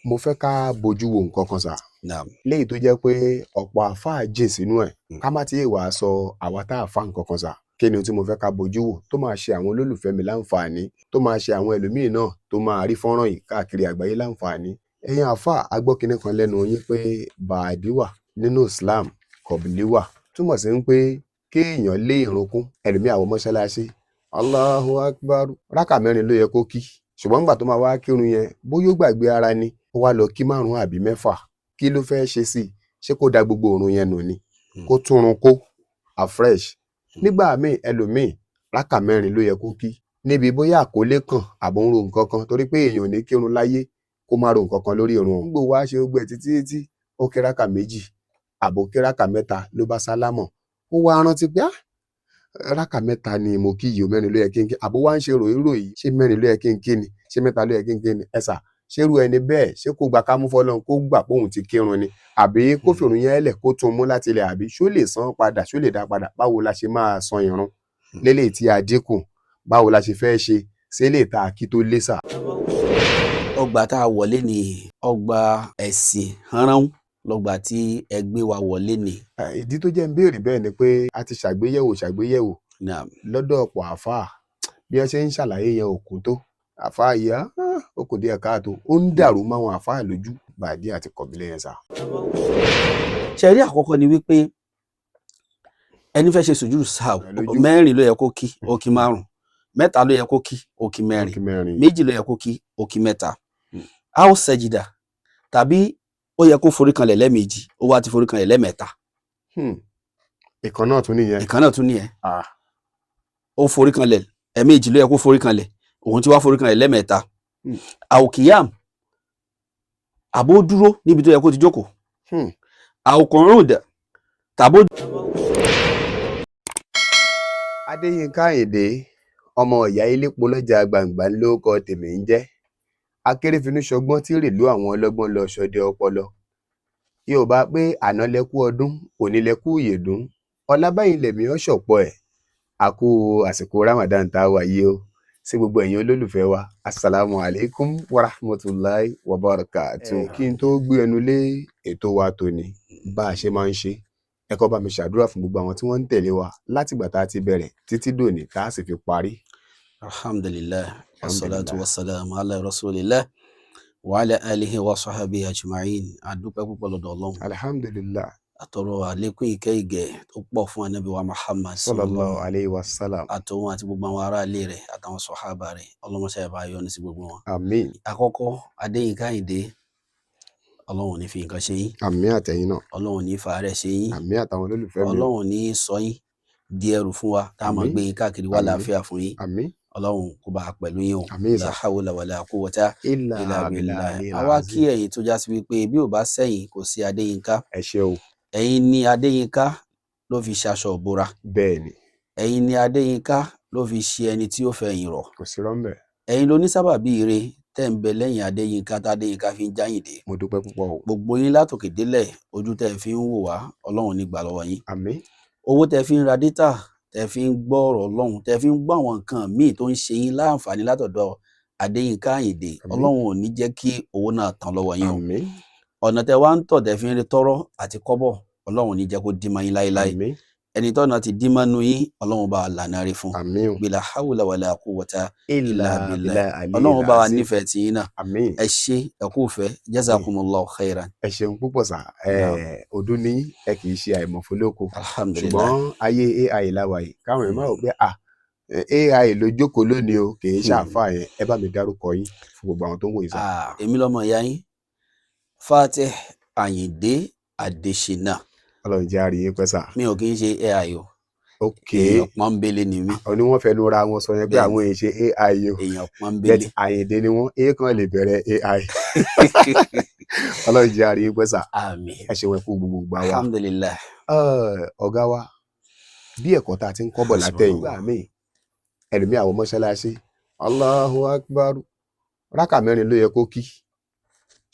mo fẹ́ ká bójú wo nǹkan kan sà Naam. léyìí tó jẹ́ pé ọ̀pọ̀ àáfàá jìn sínú ẹ̀ ká má tí ì wàá sọ àwa tá a fa nǹkan kan sà kí ni ohun tí mo fẹ́ ká bójú wò tó máa ṣe àwọn olólùfẹ́ mi láǹfààní tó máa ṣe àwọn ẹlòmíín náà tó máa rí fọ́nrán yìí káàkiri àgbáyé láǹfààní. Ẹ̀yin àáfàá agbọ́kinní kan lẹ́nu yín pé bàádí wà nínú Islam kọ̀bìlí wà túmọ̀ sí pé kéèyàn lé ìrun kún ẹlòmíì àwọn mọ́ṣáláṣí Allahu Akbar rákà 4 ló yẹ kó kí ṣùgbọ́n nígbà tó máa wá kírun yẹn bóyá ó gbàgbé ara ni ó wá lọ kí 5 àbí 6 kí ló fẹ́ ṣe sí i ṣé kó da gbogbo òrun yẹn nù ni kó túnrun kó afresh. Nígbà míì ẹlòmíì rákà 4 ló yẹ kó kí níbi bóyá àkólé kan àbò ń ro nǹkan kan torí pé èèyàn ò ní kírun láyé kó má ro nǹkan kan lórí ìrun ọ̀hún. Gbogbo wa ṣe gbogbo ẹ̀ títí ó kí rákà 2 àbò kí rákà 3 ló bá sálámọ̀ ó wá rántí pé rákà 3 ni mo kí yìí o 4 ló yẹ kí n kí àbó wá ń ṣe ròyìnròyìn ṣé 4 ló yẹ kí n kí ni ṣé 3 ló yẹ kí n kí ni ẹ̀sà ṣérú ẹni bẹ́ẹ̀ ṣé kó gba kámú fọlọ́run kó gbà pé òun ti kírun ni àbí kó fìrun yẹn lẹ̀ kó tún mú láti ilẹ̀ àbí ṣó lè san padà ṣó lè dá padà báwo la ṣe máa san ìrun lélẹ̀ tí a dínkù báwo la ṣe fẹ́ ṣe sílẹ̀ tá a kí tó lé sà. Ọgbà tá a wọlé ní ọgbà ẹ̀sìn hánrán lọ́gbà tí ẹ gbé wa wọlé ní. Ìdí tó jẹ́ ń béèrè bẹ́ẹ̀ ni pé a ti ṣàgbéyẹ̀wò Naam. lọ́dọ̀ ọ̀pọ̀ àáfàá bí wọ́n ṣe ń ṣàlàyé yẹn òkú tó àáfàá yìí ó kù díẹ̀ káàtó ó ń dàrú máwọn àáfàá lójú bàdí àti kọ̀bílẹ̀ yẹn sà. Ṣẹ̀rí àkọ́kọ́ ni wípé ẹni fẹ́ ṣe sùjúdù sáà 4 ló yẹ kó kí ó kí 5 3 ló yẹ kó kí ó kí 4 2 ló yẹ kó kí ó kí 3 a ó sẹjìdà tàbí ó yẹ kó forí kanlẹ̀ lẹ́ẹ̀mejì ó wá ti forí kanlẹ̀ lẹ́ẹ̀mẹ́ta. ìkan náà tún nìyẹn. Ó forí kanlẹ̀ ẹ̀ẹ̀mejì ló yẹ kó forí kanlẹ̀ òun ti wá forí kanlẹ̀ lẹ́ẹ̀mẹ́ta. Àwòkìyàm àbó dúró níbi tó yẹ kó ti jókòó. Àwòkọ̀rún dẹ̀ tàbó. Adéyínká Àyìndé ọmọ ìyá ilépo lọ́jà gbàǹgbà lórúkọ tèmi ń jẹ́ akérèfínú ṣọgbọ́n tí rèlú àwọn ọlọ́gbọ́n lọ ṣọdẹ ọpọlọ. Yorùbá pé àná lẹkú ọdún òní lẹkú ìyèdún ọlábàyìn lẹ̀mí ọ̀ṣọ̀pọ̀ ẹ̀ àkú àsìkò Ramadan tá a wà yìí o sí gbogbo ẹ̀yin olólùfẹ́ wa assalamu alaikum warahmatullahi wabarakatuh. Kí n tó gbé ẹnu lé ètò wa tòní bá a ṣe máa ń ṣe ẹ kọ́ bá mi ṣàdúrà fún gbogbo àwọn tí wọ́n ń tẹ̀lé wa látìgbà tá a ti bẹ̀rẹ̀ títí dòní tá a sì fi parí. Alhamdulillah wassalatu wassalamu ala rasulillah wa ala alihi wa sahbihi ajma'in. Adúpẹ́ púpọ̀ lọ́dọ̀ Ọlọ́run. Alhamdulillah. Àtọrọ àlékún ìkẹ́ ìgẹ̀ tó pọ̀ fún Ànábì wa Muhammad sallallahu alayhi wa sallam. Àtòun àti gbogbo àwọn ará ilé rẹ̀ àtàwọn sọ̀hábà rẹ̀ ọlọ́mọṣẹ́ bá yọ́nú sí gbogbo wọn. Àmín. Àkọ́kọ́ Adéyínká Àyìndé Ọlọ́run ní fi nǹkan ṣe yín. Àmín àtẹ̀yìn náà. Ọlọ́run ní fàárẹ̀ ṣe yín. Àmín àtàwọn olólùfẹ́ mi. Ọlọ́run ní sọ yín di ẹrù fún wa tá a máa gbé yín káàkiri wá láàfíà fún yín. Àmín. Ọlọ́run kó bá a pẹ̀lú yín o. Àmín. La hawla wala quwwata illa billah. billah. Àwa kí ẹ̀yin tó já sí wípé bí ò bá sẹ́yìn kò sí Adéyínká. Ẹ ṣé o. Ẹ̀yin ni Adéyínká ló fi ṣaṣọ ìbora. Bẹ́ẹ̀ni. Ẹ̀yin ni Adéyínká ló fi ṣe ẹni tí ó fẹ̀yìn rọ̀. Kò sí rọ́mbẹ̀. Ẹ̀yin ló ní sábàbí ire tẹ́ ń bẹ lẹ́yìn Adéyínká tádéyínká fi ń jáyìndé. Mo dúpẹ́ púpọ̀ o. Gbogbo yín látòkè délẹ̀ ojú tẹ́ fi ń wò wá Ọlọ́run ní gbà lọ́wọ́ yín. Àmín. Owó tẹ́ fi ń ra dátà tẹ́ fi ń gbọ́ ọ̀rọ̀ Ọlọ́run tẹ́ fi ń gbọ́ àwọn nǹkan míì tó ń ṣe yín láǹfààní látọ̀dọ̀ Adéyínká Àyìndé. Ọlọ́run ò ní jẹ́ kí owó náà tán lọ́wọ́ yín o. Àmín. Ọ̀nà tẹ́ wá ń tọ̀ tẹ́ fi ń rí tọ́rọ́ àti kọ́bọ̀ Ọlọ́run ní jẹ́ kó dí mọ́ yín láéláé. Àmín. Ẹni tọ́nà ti dí mọ́nú yín Ọlọ́run bá wa lànà rí fún. Àmín o. Bila hawla wala quwwata illa billah. Ọlọ́run bá wa nífẹ̀ẹ́ tí yín náà. Àmín. Ẹ ṣé ẹ kú fẹ́ jazakumullahu khairan. Ẹ ṣeun púpọ̀ sà. Ọdún ní ẹ kì í ṣe àìmọ̀fólókò. Alhamdulillah. Ṣùgbọ́n ayé AI láwa yìí káwọn èèyàn máa rò pé AI ló jókòó lónìí o kì í ṣàfáà yẹn ẹ bá mi dárúkọ yín fún gbogbo àwọn tó ń wò yín sà. Èmi lọmọ ìyá yín Fatih Àyìndé Adéṣínà. Ọlọ́run jẹ́ àrí yín pẹ́ sà. Mi ò kì í ṣe AI o. Ok. Èèyàn pọ́nbélé ni mí. Ó ní wọ́n fẹ́ lóra wọn sọ yẹn pé àwọn èèyàn ṣe AI o. Èèyàn pọ́nbélé. Àyìndé ni wọ́n kan lè bẹ̀rẹ̀ AI. Ọlọ́run jẹ́ àrí yín pẹ́ sà. Àmín. Ẹ ṣe wọn kú gbogbo gbà wá. Alhamdulillah. Ọ̀gá wa bí ẹ̀kọ́ tá a ti ń kọ́bọ̀ látẹ̀yìn gbà mí ẹlòmíì àwọn mọ́ṣáláṣí Allahu Akbar rákà 4 ló yẹ kó kí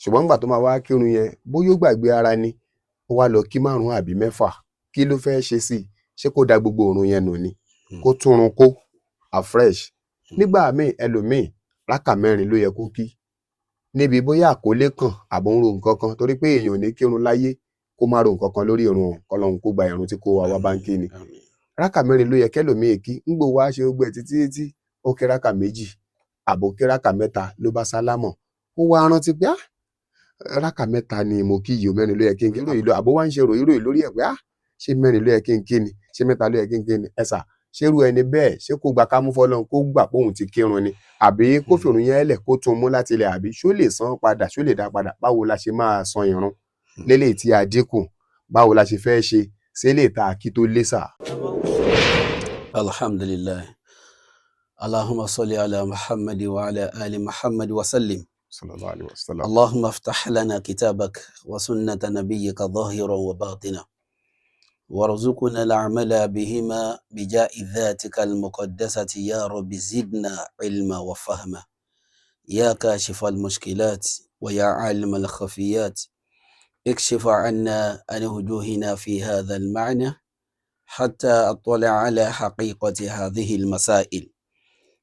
ṣùgbọ́n nígbà tó máa wá kírun yẹn bóyá ó gbàgbé ara ni ó wá lọ kí 5 àbí 6 kí ló fẹ́ ṣe sí i ṣé kó da gbogbo òrun yẹn nù ni kó túnrun kó afresh. Nígbà míì ẹlòmíì rákà 4 ló yẹ kó kí níbi bóyá àkólé kan àbò ń ro nǹkan kan torí pé èèyàn ò ní kírun láyé kó má ro nǹkan kan lórí ìrun kọlọ́hún kó gba ìrun tí kò wá bá ń kí ni. rákà mẹ́rin ló yẹ kẹ́lòmíì kí ń gbò wá ṣe gbogbo ẹ̀ títí ó kí rákà méjì àbò kí rákà mẹ́ta ló bá sálámọ̀ ó wá rántí pé rákà mẹ́ta ni mo kí yìí mẹ́rin ló yẹ kí n kí ròyìn lọ àbó wá ń ṣe ròyìn lórí ẹ̀ pé ṣé mẹ́rin ló yẹ kí n kí ni ṣé mẹ́ta ló yẹ kí n kí ni ẹ̀sà ṣérú ẹni bẹ́ẹ̀ ṣé kó gba kámú fọlọ́run kó gbà pé òun ti kírun ni àbí kó fìrun yẹn lẹ̀ kó tún mú láti ilẹ̀ àbí ṣó lè san padà ṣó lè dá padà báwo la ṣe máa san ìrun lélẹ̀ tí a dínkù báwo la ṣe fẹ́ ṣe sílẹ̀ tá a kí tó lé sà. alhamdulillah allahumma salli ala muhammad wa ala ali muhammad wa sallim. sallallahu alaihi wasallam. allahumma iftah lana kitabak wa sunnata nabiyyika zahiran wa batina. وارزقنا العمل بهما بجاء ذاتك المقدسة يا رب زدنا علما وفهما يا كاشف المشكلات ويا عالم الخفيات اكشف عنا عن وجوهنا في هذا المعنى حتى أطلع على حقيقة هذه المسائل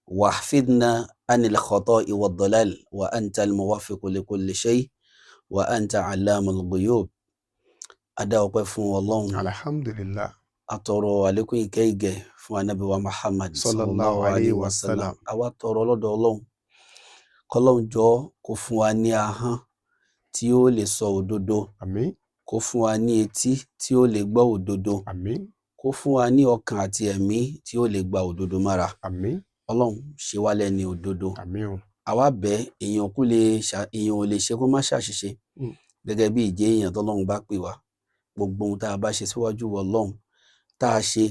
واحفظنا عن الخطأ والضلال وأنت الموفق لكل شيء وأنت علام الغيوب. Adá ọpẹ́ fún Ọlọ́run. Alhamdulillah. Àtọrọ àlékún ìkẹ́ ìgẹ̀ fún Ànábì wa Muhammad sallallahu alayhi wa sallam. Àwa tọrọ lọ́dọ̀ Ọlọ́run kọ́lọ́run jọ̀ọ́ kó fún wa ní ahọ́n tí ó lè sọ òdodo. Àmín. Kó fún wa ní etí tí ó lè gbọ́ òdodo. Àmín. Kó fún wa ní ọkàn àti ẹ̀mí tí ó lè gba òdodo mára. Àmín. Ọlọ́run ṣe wá lẹ́ni òdodo. Àmín o. Àwa bẹ̀ èèyàn ò lè ṣe kó má ṣàṣìṣe gẹ́gẹ́ bí ìjẹ́ èèyàn tọ́lọ́run bá pè wá. Gbogbo ohun tá a bá ṣe síwájú Ọlọ́run tá a ṣe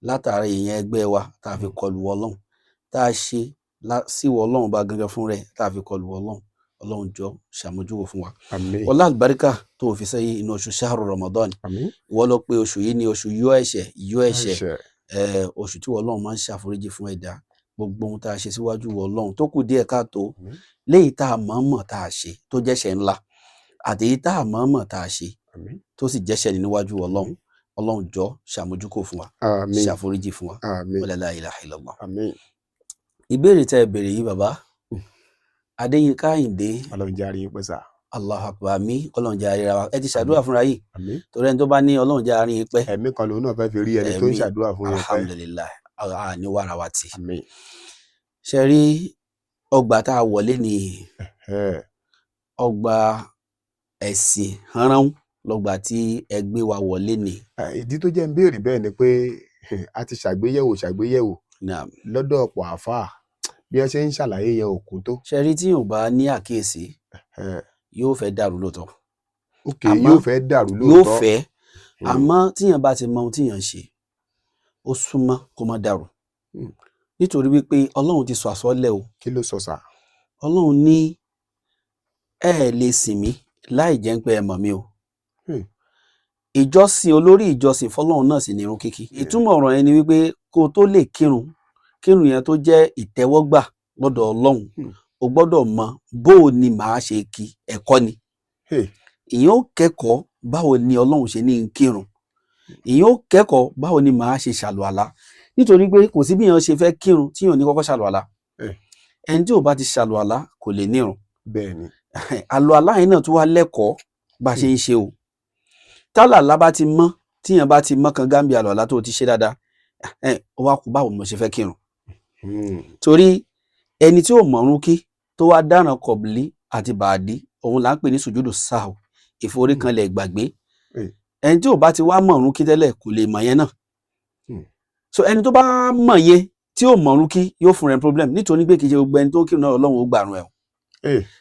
látara èèyàn ẹgbẹ́ wa tá a fi kọlù Ọlọ́run tá a ṣe síwọ Ọlọ́run bá gangan fún rẹ̀ tá a fi kọlù Ọlọ́run. Ọlọ́run jọ ṣàmójúwò fún wa. Àmín. ọlá àlùbáríkà tó fi sẹ́yìn inú oṣù ṣáàrù Ramadan. Àmín. ìwọ lọ pé oṣù yìí ní oṣù yọ ẹ̀ṣẹ̀ oṣù tí Ọlọ́run máa ń ṣàforíjì fún ẹ̀dá. Gbogbo ohun tá a ṣe síwájú Ọlọ́run tó kù díẹ̀ káàtó léyìí tá a mọ̀ọ́mọ̀ tá a ṣe tó jẹ́ṣẹ̀ ńlá àtèyí tá a mọ̀ọ́mọ̀ tá a ṣe tó sì jẹ́ṣẹ̀ níwájú Ọlọ́run. Ọlọ́run jọ ṣàmójúkò fún wa. Àmín. ṣàforíjì fún wa. Àmín. wala la ilaha illallah. Àmín. ìbéèrè tẹ́ ẹ béèrè yìí bàbá Adéyínká Àyìndé. Ọlọ́run jẹ́ àríyìn pẹ́ sà. Allahu akbar. Àmín. Ọlọ́run jẹ́ àríra wa. Ẹ ti ṣàdúrà fúnra yìí. Àmín. torí ẹni tó bá ní Ọlọ́run jẹ́ àríyìn pẹ́. ẹ̀mí kan lòun náà fẹ́ fi rí ẹni tó ń ṣàdúrà fún yẹn pẹ́. alhamdulillah ní wàrà wa tì. Àmín. ṣe rí ọgbà tá a wọlé ní ọgbà ẹ̀sìn rán lọ́gbà tí ẹ gbé wa wọlé ní. ìdí tó jẹ́ ń béèrè bẹ́ẹ̀ ni pé a ti ṣàgbéyẹ̀wò Naam. lọ́dọ̀ ọ̀pọ̀ àáfàá bí wọ́n ṣe ń ṣàlàyé yẹn ò kún tó. ṣe rí tí yóò bá ní àkíyèsí yóò fẹ́ dàrú lóòótọ́. Yóò fẹ́ dàrú lóòótọ́. yóò fẹ́ àmọ́ tíyàn bá ti mọ ohun tíyàn ń ṣe ó súnmọ́ kó má dàrú nítorí wípé Ọlọ́run ti sọ àsọlẹ̀ o. kí ló sọ sà? Ọlọ́run ní ẹ lè sìn mí láì jẹ́ pé ẹ mọ̀ mí o. ìjọsìn olórí ìjọsìn fọ́lọ́run náà sì ní irun kíkí. ìtumọ̀ ọ̀rọ̀ yẹn ni wípé kó o tó lè kírun yẹn tó jẹ́ ìtẹ́wọ́gbà lọ́dọ̀ Ọlọ́run o gbọ́dọ̀ mọ bó o ní màá ṣe kí ẹ̀kọ́ ni. ìyẹn ó kẹ́kọ̀ọ́ báwo ni Ọlọ́run ṣe ní kírun. ìyẹn ó kẹ́kọ̀ọ́ báwo ni màá ṣe ṣàlùwàlá nítorí pé kò sí bí èèyàn ṣe fẹ́ kírun tí èèyàn ní kọ́kọ́ ṣàlùwàlá. ẹni tí ò bá ti ṣàlùwàlá kò lè nírun. bẹ́ẹ̀ni. àlùwàlá yẹn náà tún wá lẹ́kọ̀ọ́ bá a ṣe ń ṣe o. tálàlá bá ti mọ́ tíyàn bá ti mọ́ kan gámbì àlùwàlá tó ti ṣe dáadáa ó wá kú báwo mo ṣe fẹ́ kírun. torí ẹni tí ò mọ̀rún kí tó wá dáràn kọ̀bìlì àti bàdí òun là ń pè ní sùjúdù sáà ìforíkanlẹ̀ ìgbàgbé. ẹni tí ò bá ti wá mọ̀rún kí tẹ́lẹ̀ kò lè mọ̀ yẹn náà. so ẹni tó bá mọ̀ yẹn tí ò mọ̀rún kí yóò fún rẹ̀ problem nítorí pé kì í ṣe gbogbo ẹni tó ń kírun náà Ọlọ́run ó gbàrún ẹ̀ o.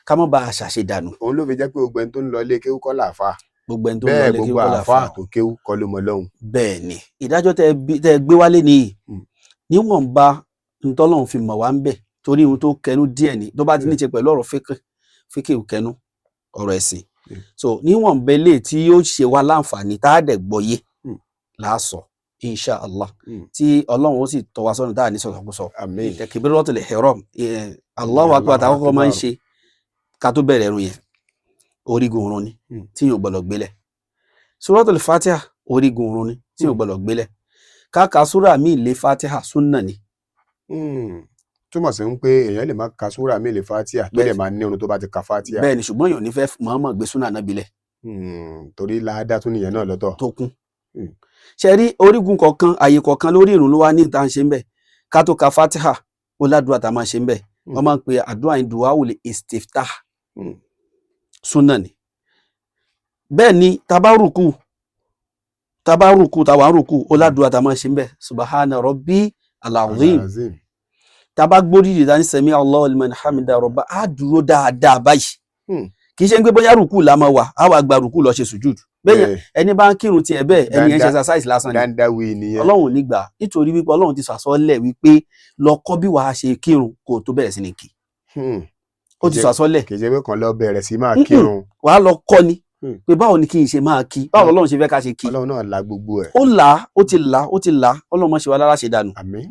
ká má ba àṣàṣe dànù. òun ló fi jẹ́ pé gbogbo ẹni tó ń lọ ilé kéwú kọ́ làáfà. gbogbo ẹni tó ń lọ ilé kéwú kọ́ làáfà. bẹ́ẹ̀ gbogbo àáfà tó kéwú kọ́ ló mọ Ọlọ́run. bẹ́ẹ̀ ni ìdájọ́ tẹ́ ẹ gbé wálé nìyí níwọ̀nba ntọ́lọ́run fi mọ̀ wá ń bẹ̀ torí ohun tó kẹnu díẹ̀ ni tó bá ti ní ṣe pẹ̀lú ọ̀rọ̀ fíkè kẹnu ọ̀rọ̀ ẹ̀sìn. so níwọ̀nba ilé tí yóò ṣe wá láǹfààní tá a dẹ̀ gbọ́yé láàsọ insha Allah tí Ọlọ́run ó sì tọ́ wa sọ́nà dáa ní sọ̀tọ̀kúsọ. takbiratul ihram Allahu akbar tá a kọ́kọ́ máa ń ṣe ká tó bẹ̀rẹ̀ ẹ̀rùn yẹn orígun òrun ni tí yóò gbọ́dọ̀ gbélẹ̀. suratul Fatiha orígun òrun ni tí yóò gbọ́dọ̀ gbélẹ̀. káka súrà míì lé Fatiha súnà ni túmọ̀ sí pé èèyàn lè máa ka súrà mi lè fatia tó dẹ̀ máa ní irun tó bá ti ka fatia. bẹ́ẹ̀ ni ṣùgbọ́n èèyàn ò ní fẹ́ mọ̀ọ́mọ̀ gbé súnà nábì lẹ̀. Torí láàdá tún nìyẹn náà lọ́tọ̀. tó kún. ṣe rí orígun kọ̀ọ̀kan àyè kọ̀ọ̀kan lórí ìrun ló wá ní ìta ń ṣe ń bẹ̀ ká tó ka fatiha ó ládùúrà tá a máa ṣe ń bẹ̀ wọ́n máa ń pe àdúrà yìí duawul istiftah súnà ni. bẹ́ẹ̀ ni tabaruku ó ládùúrà tá a máa ṣe ń bẹ̀ subahana rabbi al-azim. tàbá gbóríyè dání sami Allahu liman hamida rabba á dúró dáadáa báyìí kì í ṣe ń gbé bóyá rùkú la máa wà á wà gba rùkú lọ ṣe sùjúd bẹ́ẹ̀ ẹni bá ń kírun tiẹ̀ bẹ́ẹ̀ ẹni yẹn ṣe exercise lásán ni ọlọ́run ò ní gbà nítorí wípé ọlọ́run ti sọ àsọlẹ̀ wípé lọ kọ́ bí wàá ṣe kírun kó o tó bẹ̀rẹ̀ sí ní kí ó ti sọ àsọlẹ̀ kì í ṣe pé kàn lọ bẹ̀rẹ̀ sí máa kírun wàá lọ kọ́ ni pé báwo ni kí n ṣe máa kí báwo ọlọ́run ṣe fẹ́ ká ṣe kí ọlọ́run náà la gbogbo ẹ̀ ó ti là ọlọ́run má ṣe wá lára ṣe dànù. àmín.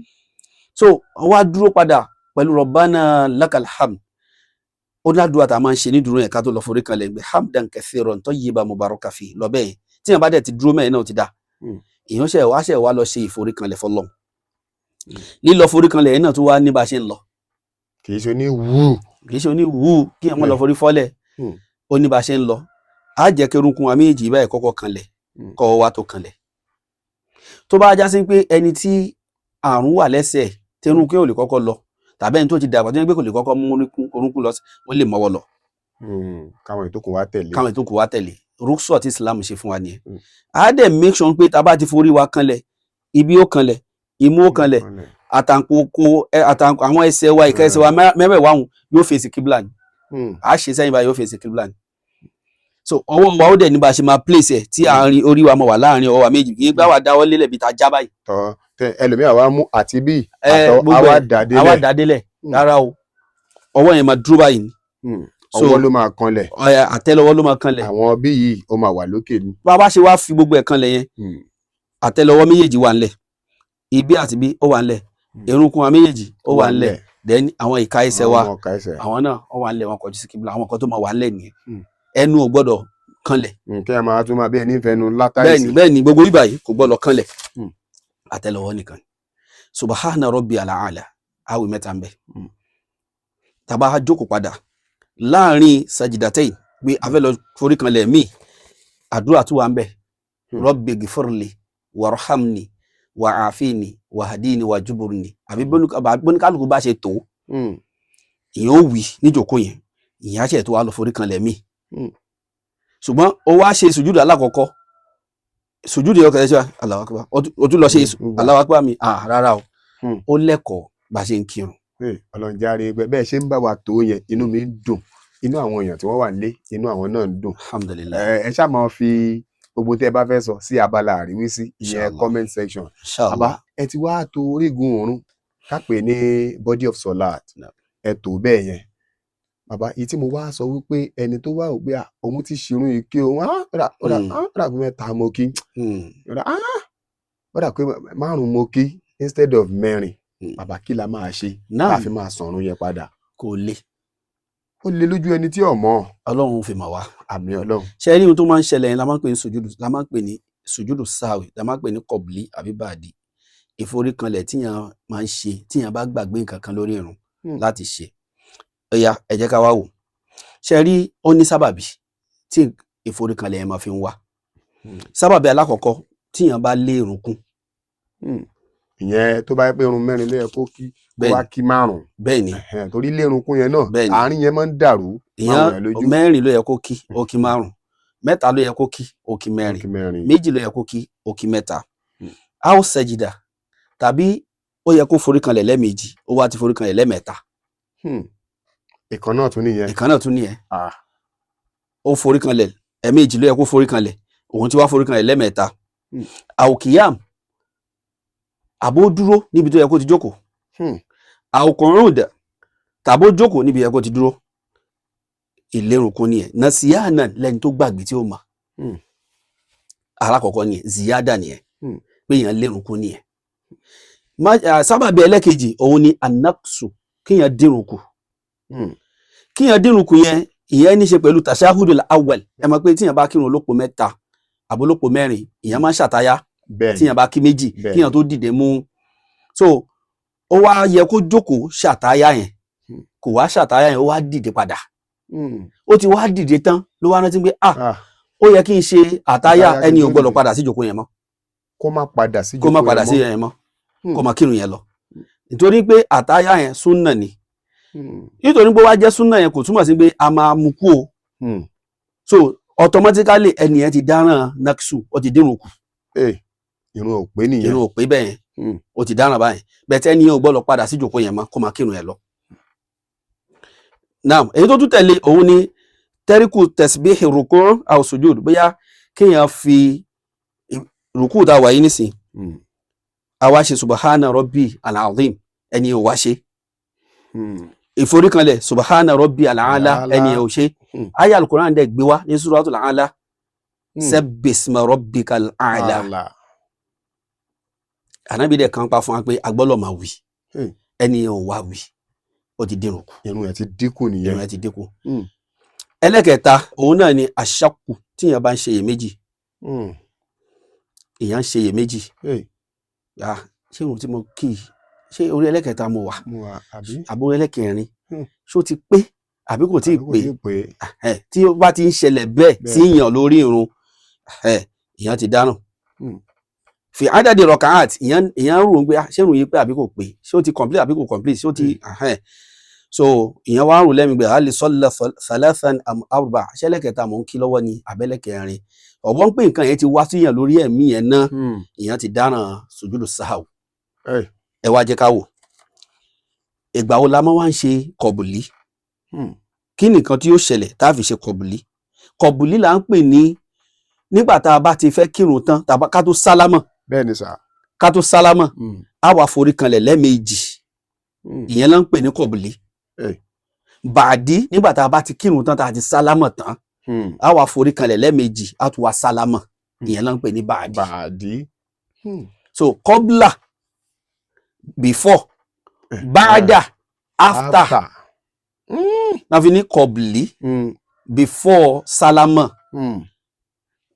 so wá dúró padà pẹ̀lú Rabbana lakal hamd ó ládùúgbò tá a máa ń ṣe ní dúró yẹn ká tó lọ forí kan lẹ́gbẹ̀ẹ́ hamdan kathiran tayyiban mubarakan fi lọ bẹ́ẹ̀ tí yẹn bá dẹ̀ ti dúró mẹ́rin náà ti dá èèyàn ṣe wá lọ ṣe ìforí kan lẹ̀ fọlọ́n lílọ forí kan lẹ̀ yẹn náà tó wá ní bá a ṣe ń lọ. kì í ṣe ní wú kí ẹ̀ mọ́ lọ forí fọ́lẹ̀ ó ní bá a ṣe ń lọ á jẹ́ kẹrùnkún wa méjì báyìí kọ́kọ́ kanlẹ̀ kọ́ wa tó kanlẹ̀ tó bá já sí pé ẹni tí àrùn wà lẹ́sẹ̀ tẹnunkún ò lè kọ́kọ́ lọ tàbí ẹni tó ti dàgbà tó yẹ pé kò lè kọ́kọ́ mú orúnkún lọ wọ́n lè mọ́wọ́ lọ. káwọn ìtókùn wa tẹ̀lé rúkṣọ̀ tí Islam ṣe fún wa nìyẹn. a dẹ̀ make sure pé tá a bá ti forí wa kanlẹ̀ ibi ó kanlẹ̀ imú ó kanlẹ̀ àtàǹkókò àwọn ẹsẹ̀ wa ìka ẹsẹ̀ wa mẹ́wẹ̀ẹ̀wá hùn yóò fèsì kíbla ni a ṣe sẹ́yìn báyìí yóò fèsì kíbla ni. so ọwọ́ wa ó dẹ̀ ní bá a ṣe máa place ẹ̀ tí àárín orí wa máa wà láàárín ọwọ́ wa méjì kì í gbá wa dáwọ́ lélẹ̀ bí ta já báyìí. ẹlòmíà wa mú àti bí àwa dàdélẹ̀ rárá o ọwọ́ yẹn máa dúró báyìí ni. ọwọ́ ló máa kanlẹ̀ àtẹ́lẹwọ́ ló máa kanlẹ̀ àwọn bí yìí ó máa wà lókè ni. bá a bá ṣe wá fi gbogbo ẹ̀ kanlẹ̀ yẹn àtẹ́lẹwọ́ méjèèjì wà ńlẹ̀ ibi àti bí ó wà ńlẹ̀ erunkun wa méjèèjì ó wà ńlẹ̀ then àwọn ìka ẹsẹ̀ wa àwọn náà ó wà ńlẹ̀ wọn kọjú sí kíbla àwọn kan tó máa wà ńlẹ̀ nìyẹn ẹnu ò gbọ́dọ̀ kanlẹ̀. kí ẹ máa tún máa bí ẹni fẹnu látàrí. bẹ́ẹ̀ni gbogbo bíbá yìí kò gbọ́dọ̀ kanlẹ̀ àtẹ́lẹwọ́ nìkan subahana rabbi alaala awi mẹ́ta ń bẹ tàbá jókòó padà láàrin sajidatain pé a fẹ́ lọ forí kan lẹ́ẹ̀mí àdúrà tó wà ń bẹ rabbi gifirli warhamni wa'afini wahdini wajburni àbí bóníkálùkù bá ṣe tó ìyẹn ó wí níjókòó yẹn ìyẹn á ṣe tó wà lọ forí kan lẹ́ẹ̀mí ṣùgbọ́n ó wá ṣe sùjúdù alákọ̀ọ́kọ́ sùjúdù yẹn kẹsẹ ṣe Allahu Akbar o tún lọ ṣe Allahu Akbar mi rárá o ó lẹ́kọ̀ọ́ bá ṣe ń kírun. Ọlọ́run jàre bẹ́ẹ̀ ṣe ń bá wa tó yẹn inú mi ń dùn inú àwọn èèyàn tí wọ́n wà nílé inú àwọn náà ń dùn. Alhamdulillah. ẹ ṣáà máa fi gbogbo tẹ́ ẹ bá fẹ́ sọ sí abala àríwísí ìyẹn comment section. àbá ẹ ti wá tó orígun òrun ká pè ní body of solat ẹ tó bẹ́ẹ̀ yẹn bàbá yìí tí mo wá sọ wípé ẹni tó wá òpé òun ti ṣerun yìí kí òun rà pé mẹ́ta mo kí rà pé márùn mo kí instead of mẹ́rin bàbá kí la máa ṣe láàfi máa sọ̀run yẹn padà. kò le ó le lójú ẹni tí ò mọ̀. ọlọ́run fi mọ̀ wá. àmín ọlọ́run. ṣe rí ohun tó máa ń ṣẹlẹ̀ yẹn la máa ń pè ní sùjúdù la máa ń pè ní sùjúdù sáwì la máa ń pè ní kọ̀bìlì àbí bàdí ìforíkanlẹ̀ tíyàn máa ń ṣe tíyàn bá gbàgbé nǹkan kan lórí ìrun láti ṣe. Ọya ẹ jẹ́ ká wá wò ṣe rí ó ní sábàbí tí ìforíkanlẹ̀ yẹn máa fi ń wá sábàbí alákọ̀ọ́kọ́ tíyàn bá lé irun kún. ìyẹn tó bá yẹ pé irun mẹ́rin ló yẹ kó kí kó wá kí márùn. bẹ́ẹ̀ni torí lé irun kún yẹn náà àárín yẹn máa ń dàrú. ìyẹn mẹ́rin ló yẹ kó kí ó kí márùn mẹ́ta ló yẹ kó kí ó kí mẹ́rin méjì ló yẹ kó kí ó kí mẹ́ta. a ó sẹjìdà tàbí ó yẹ kó foríkanlẹ̀ lẹ́ẹ̀mejì ó wá ti foríkanlẹ̀ lẹ́ẹ̀mẹ́ta. ìkan náà tún nìyẹn. ó foríkanlẹ̀ ẹ̀ẹ̀mejì ló yẹ kó foríkanlẹ̀ òun ti wá foríkanlẹ̀ lẹ́ẹ̀mẹ́ta. àwòkìyàm àbó dúró níbi tó yẹ kó ti jókòó. àwòkọ̀rún dà tàbó jókòó níbi yẹ kó ti dúró. ìlérùnkún nìyẹn nàṣíyàánà lẹ́ni tó gbàgbé tí ó mà. alákọ̀ọ́kọ́ nìyẹn ziyada nìyẹn pé èèyàn lérùnkún nìyẹn. sábàbí ẹlẹ́kejì òun ni anaksu kéèyàn dírùnkù. kíyàn dírùnkù yẹn ìyẹn ní ṣe pẹ̀lú tashahudul awwal ẹ mọ̀ pé tíyàn bá kírun olópo mẹ́ta àbólópo mẹ́rin ìyẹn máa ń ṣàtáyà tíyàn bá kí méjì kíyàn tó dìde mú so ó wá yẹ kó jókòó ṣàtáyà yẹn kò wá ṣàtáyà yẹn ó wá dìde padà ó ti wá dìde tán ló wá rántí pé ó yẹ kí n ṣe àtáyà ẹni ò gbọ́dọ̀ padà sí ìjókòó yẹn mọ́ kó má padà sí ìjókòó yẹn mọ́ kó má kírun yẹn lọ nítorí pé àtáyà yẹn súnà ni nítorí pé wá jẹ́ súnà yẹn kò túmọ̀ sí pé a máa mú kú o so automatically ẹni yẹn ti dáràn naksu ó ti dírun kù irun ò pé nìyẹn irun ò pé bẹ́ẹ̀ yẹn ó ti dáràn báyìí bẹ́ẹ̀ ẹni yẹn ò gbọ́dọ̀ padà sí ìjókòó yẹn mọ́ kó má kírun yẹn lọ. Now èyí tó tún tẹ̀lé òun ni tẹ́ríkù tasbihi rukú aw sujud bóyá kéèyàn fi rukú tá a wà yìí nísìn àwa ṣe subahana rabbi al-azim ẹni ò wá ṣe ìforíkanlẹ̀ subahana rabbi al-ala ẹni ò ṣe aya al-Qur'an dẹ̀ gbé wá ní suratul A'la sabbisma rabbikal a'la ànábì dẹ̀ kan pa fún wa pé agbọ́lọ̀ máa wí ẹni ò wá wí ó ti dírun kù irun ẹ̀ ti dínkù nìyẹn irun ẹ̀ ti dínkù ẹlẹ́kẹta òun náà ni àṣàkù tí èèyàn bá ń ṣe iyèméjì èèyàn ń ṣe iyèméjì ṣé irun tí mo kì í ṣé orí ẹlẹ́kẹta mo wà àbí orí ẹlẹ́kẹrin ṣó ti pé àbí kò tí ì pé tí ó bá ti ń ṣẹlẹ̀ bẹ́ẹ̀ sí èèyàn lórí irun èèyàn ti dáràn fi àdàdì rọkàát èèyàn rò ń gbé ṣé irun yìí pé àbí kò pé ṣé ó ti complete àbí kò complete ṣé ó ti so ìyẹn wá rò lẹ́mìí gbé a lè sọ́lá thalathan arba ṣẹlẹ̀kẹta mò ń kí lọ́wọ́ ní abẹ́lẹ̀kẹrin ọ̀bọ̀n pé nǹkan yẹn ti wá síyàn lórí ẹ̀mí yẹn náà ìyẹn ti dáràn sùjúdù sáhù ẹ wá jẹ́ ká wò ìgbà wo la máa wá ń ṣe kọ̀bùlí kí nìkan tí yóò ṣẹlẹ̀ tá a fi ṣe kọ̀bùlí là ń pè ní nígbà tá a bá ti fẹ́ kírun tán ká tó sálámọ̀ bẹ́ẹ̀ ni sà ká tó sálámọ̀ á wà forí kanlẹ̀ lẹ́ẹ̀mejì ìyẹn là ń pè ní kọ̀bùlí bàdí nígbà tá a bá ti kírun tán tá a ti sálámọ̀ tán á wà forí kanlẹ̀ lẹ́ẹ̀mejì á tún wá sálámọ̀ ìyẹn là ń pè ní bàdí so kọ́bùlà before bàdà after náà fi ní kọ̀bùlí before sálámọ̀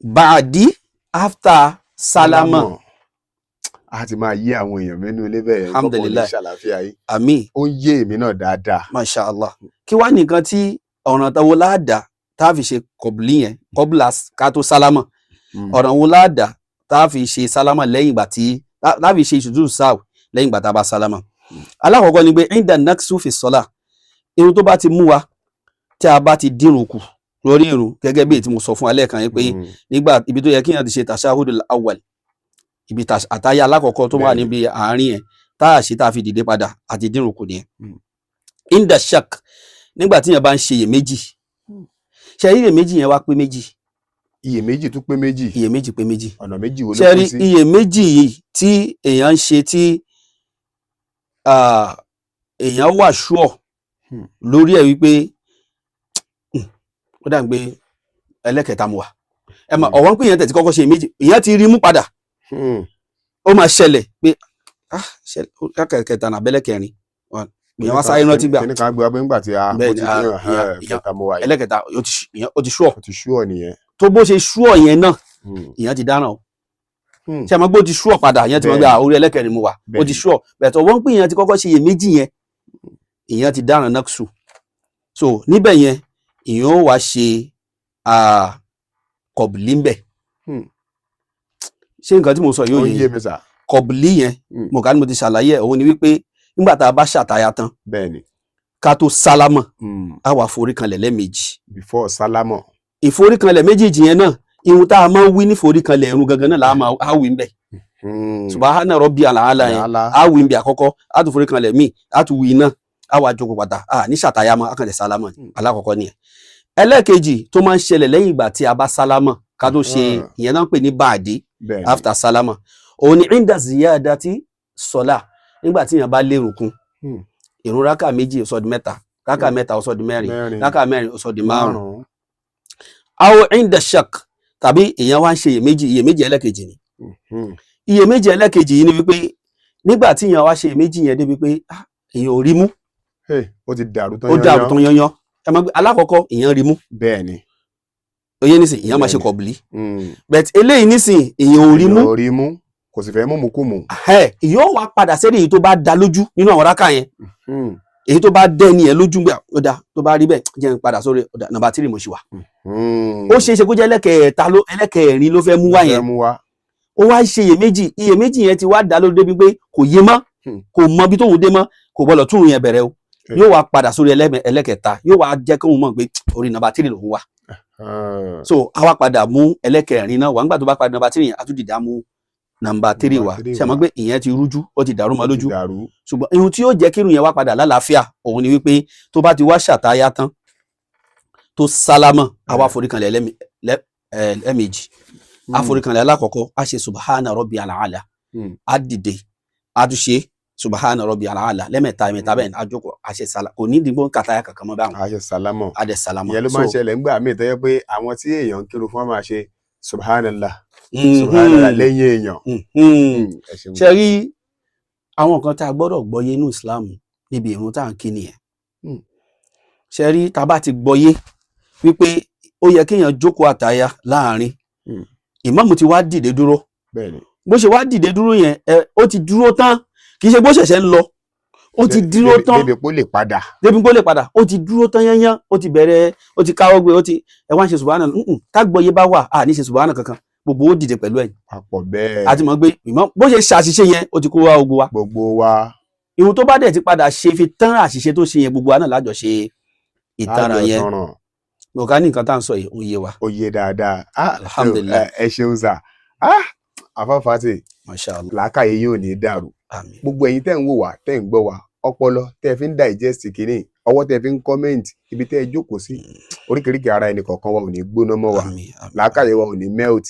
bàdí after sálámọ̀ a ti máa yé àwọn èèyàn mẹ́nu ilé bẹ́ẹ̀ alhamdulillah ṣàlàfíà yìí àmín ó ń yé èmi náà dáadáa masha allah kí wá nìkan tí ọ̀ràn tó wo láàdá tá a fi ṣe kọ̀bùlí yẹn kọ́bùlà ká tó sálámọ̀ ọ̀ràn wo láàdá tá a fi ṣe sálámọ̀ lẹ́yìn ìgbà tí tá a fi ṣe ìṣùjú sáà lẹ́yìn ìgbà tá a bá sálámọ̀ alákọ̀ọ́kọ́ ni pé inda naksu fi sọ́lá irun tó bá ti mú wa tí a bá ti dírun kù lórí irun gẹ́gẹ́ bí tí mo sọ fún alẹ́ kan yẹn pé nígbà ibi tó yẹ kí èèyàn ti ṣe tashahudul awwal ibi àtàyà alákọ̀ọ́kọ́ tó wà níbi àárín ẹ̀ tá a ṣe tá a fi dìde padà àti dírun kù nìyẹn inda shak nígbà tí èèyàn bá ń ṣe iyèméjì ṣe iyèméjì yẹn wá pé méjì iyèméjì tún pé méjì iyèméjì pé méjì ọ̀nà méjì wo ló ṣe pín sí iyèméjì yìí tí èèyàn ń ṣe tí èèyàn wà ṣúọ̀ lórí ẹ̀ wípé ó dà ń gbé ẹlẹ́kẹta mu wà ẹ mà ọ̀wọ́n pé èèyàn tẹ̀ tí kọ́kọ́ ṣe iyèméjì èèyàn ti rí mú padà ó máa ṣẹlẹ̀ pé kẹta nà abẹ́lẹ̀ kẹrin èèyàn wá sáré rántí gbà kíní kan gbé wa pé nígbà tí a ó ti kẹta mo wà yìí ẹlẹ́kẹta ó ti ṣúọ̀ ó ti ṣúọ̀ nìyẹn tó bó ṣe ṣúọ̀ yẹn náà èèyàn ti dáràn o ṣe àmọ́ pé ó ti ṣúọ̀ padà èèyàn ti mọ̀ gbé orí ẹlẹ́kẹrin mu wà ó ti ṣúọ̀ bẹ̀tọ̀ wọ́n pé èèyàn ti kọ́kọ́ ṣe iyèméjì yẹn èèyàn ti dáràn naksu so níbẹ̀ yẹn èèyàn ó wá ṣe kọ̀bùlí ń bẹ̀ ṣé nǹkan tí mo sọ yóò yé kọ̀bùlí yẹn mo kà ní mo ti ṣàlàyé ẹ̀ òun ni wípé nígbà tá a bá ṣàtàyà tán bẹ́ẹ̀ni ká tó sálámọ̀ á wà forí kanlẹ̀ lẹ́ẹ̀mejì before sálámọ̀ ìforí kanlẹ̀ méjèèjì yẹn náà irun tá a máa ń wí ní forí kanlẹ̀ irun gangan náà là á wí ń bẹ̀ subahana rabbi alaala yẹn á wí ń bẹ̀ àkọ́kọ́ á tún forí kanlẹ̀ míì á tún wí náà á wà jókòó pátá ní ṣàtàyà mọ́ á kàn lè sálámọ̀ alákọ̀ọ́kọ́ nìyẹn ẹlẹ́ẹ̀kejì tó máa ń ṣẹlẹ̀ lẹ́yìn ìgbà tí a bá sálámọ̀ ká tó ṣe ìyẹn náà ń pè ní bàdí after sálámọ̀ òun ni inda ziyadati sọlá nígbà tí èèyàn bá lérò kún ìrun rákà méjì ó sọ di mẹ́ta rákà mẹ́ta ó sọ di mẹ́rin rákà mẹ́rin ó sọ di márùn-ún aw inda shak tàbí èèyàn wá ń ṣe iyèméjì ẹlẹ́kejì ni iyèméjì ẹlẹ́kejì yìí ni wípé nígbà tí èèyàn wá ṣe iyèméjì yẹn débi pé èèyàn ò rí mú ó ti dàrú tán yanyan ẹ mọ̀ pé alákọ̀ọ́kọ́ èèyàn rí mú bẹ́ẹ̀ ni oyé nísìn èèyàn máa ṣe kọ̀bùlí but eléyìí nísìn èèyàn ò rí mú kò sì fẹ́ mú kú mú. yóò wá padà sẹ́ni èyí tó bá da lójú nínú àwọn rákà yẹn èyí tó bá dẹ́ni ẹ̀ lójú gbà ó dá tó bá rí bẹ́ẹ̀ jẹ́ n padà sórí nọ́mbà 3 mo ṣì wà. ó ṣeé ṣe kó jẹ́ ẹlẹ́kẹ̀ẹ́rin ló fẹ́ mú wá yẹn ó wá ṣe iyèméjì yẹn ti wá dá lórí débi pé kò yé mọ́ kò mọ bí tóun dé mọ́ kò gbọ́dọ̀ tún yẹn bẹ̀rẹ̀ o yóò wá padà sórí ẹlẹ́kẹta yóò wá jẹ́ kóun mọ̀ pé orí nọ́mbà 3 lòun wà. so a wá padà mú ẹlẹ́kẹ̀ẹ́rin náà wà nígbà tó bá padà nọ́mbà 3 yẹn a tún dìda mú nọ́mbà 3 wà ṣe àmọ́ pé ìyẹn ti rújú ó ti dàrú mọ́ lójú ṣùgbọ́n ihun tí yóò jẹ́ kírun yẹn wá padà lálàáfíà òun ni wípé tó bá ti wá ṣàtáyà tán tó sálámọ̀ àwa foríkanlẹ̀ lẹ́ẹ̀mejì àforíkanlẹ̀ alákọ̀ọ́kọ́ a ṣe subhana rabbi alaala a dìde a tún ṣe subhana rabbi alaala lẹ́mẹ̀ta bẹ́ẹ̀ a jókòó a ṣe sálámọ̀ kò ní ìdìbò kàtáyà kankan mọ́ báwọn a ṣe sálámọ̀ a dẹ̀ sálámọ̀ ìyẹn ló máa ń ṣẹlẹ̀ ńgbà míì tó yẹ pé àwọn tí èèyàn ń kírun fún wọn máa ṣe subhanallah subhanallah lẹ́yìn èèyàn. ṣe rí àwọn nǹkan tá a gbọ́dọ̀ gbọ́yé inú Islam níbi ìrun tá à ń kí nìyẹn ṣe rí tá a bá ti gbọ́yé wípé ó yẹ kéèyàn jókòó àtàyà láàrin ìmáàmù ti wá dìde dúró bó ṣe wá dìde dúró yẹn ó ti dúró tán kì í ṣe bó ṣẹ̀ṣẹ̀ ń lọ ó ti dúró tán débi pó lè padà ó ti dúró tán yányán ó ti bẹ̀rẹ̀ ó ti káwọ́ gbé ẹ wá ń ṣe subhana ká gbọ́yé bá wà á ní ṣe subhana kankan gbogbo ó dìde pẹ̀lú ẹ̀yìn àpọ̀ bẹ́ẹ̀ àti mọ̀ pé bó ṣe ṣàṣìṣe yẹn ó ti kó wá gbogbo wa ìhun tó bá dẹ̀ ti padà ṣe fi tán àṣìṣe tó ṣe yẹn gbogbo wa náà lájọ ṣe ìtanràn yẹn ọ̀ká ní nǹkan tá à ń sọ yìí ó yé wa. ó yé dáadáa alhamdulilayi ẹ ṣeun sà afáfáàtì làákàyè yóò ní dàrú gbogbo ẹ̀yin tẹ́ ń wò wá tẹ́ ń gbọ́ wá ọpọlọ tẹ́ fi ń digest kínní ọwọ́ tẹ́ fi ń comment ibi tẹ́ ẹ jókòó sí oríkèéríkèé ara ẹnì kọ̀ọ̀kan wa ò ní gbóná mọ́ wa làákàyè wa ò ní melt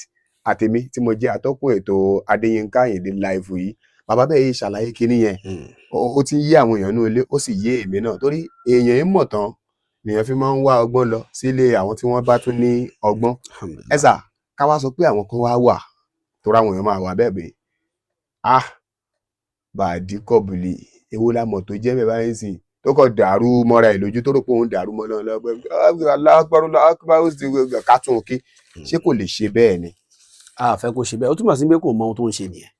àtèmi tí mo jẹ́ atọ́kùn ètò Adéyínká Àyìndé live yìí bàbá bẹ́ẹ̀ yìí ṣàlàyé kínní yẹn ó ti ń yé àwọn èèyàn ní ilé ó sì yé èmi náà torí èèyàn ń mọ̀ tán nìyẹn fi máa ń wá ọgbọ́n lọ sílé àwọn tí wọ́n bá tún ní ọgbọ́n ẹ sà ká wá sọ pé àwọn kan wá wà torí àwọn èèyàn máa wà bẹ́ẹ̀ bẹ́ẹ̀ bàdí kọ̀bùlì èwo la mọ̀ tó jẹ́ bẹ́ẹ̀ báyìí sìn tó kọ̀ dàrú mọ́ra ẹ̀ lójú tó rò pé òun dàrú mọ́ náà lọ́gbẹ́ ká tún kí ṣé kò lè ṣe bẹ́ẹ̀ ni. a fẹ́ kó ṣe bẹ́ẹ̀ ó túmọ̀ sí pé kò mọ ohun tó ń ṣe nìyẹn.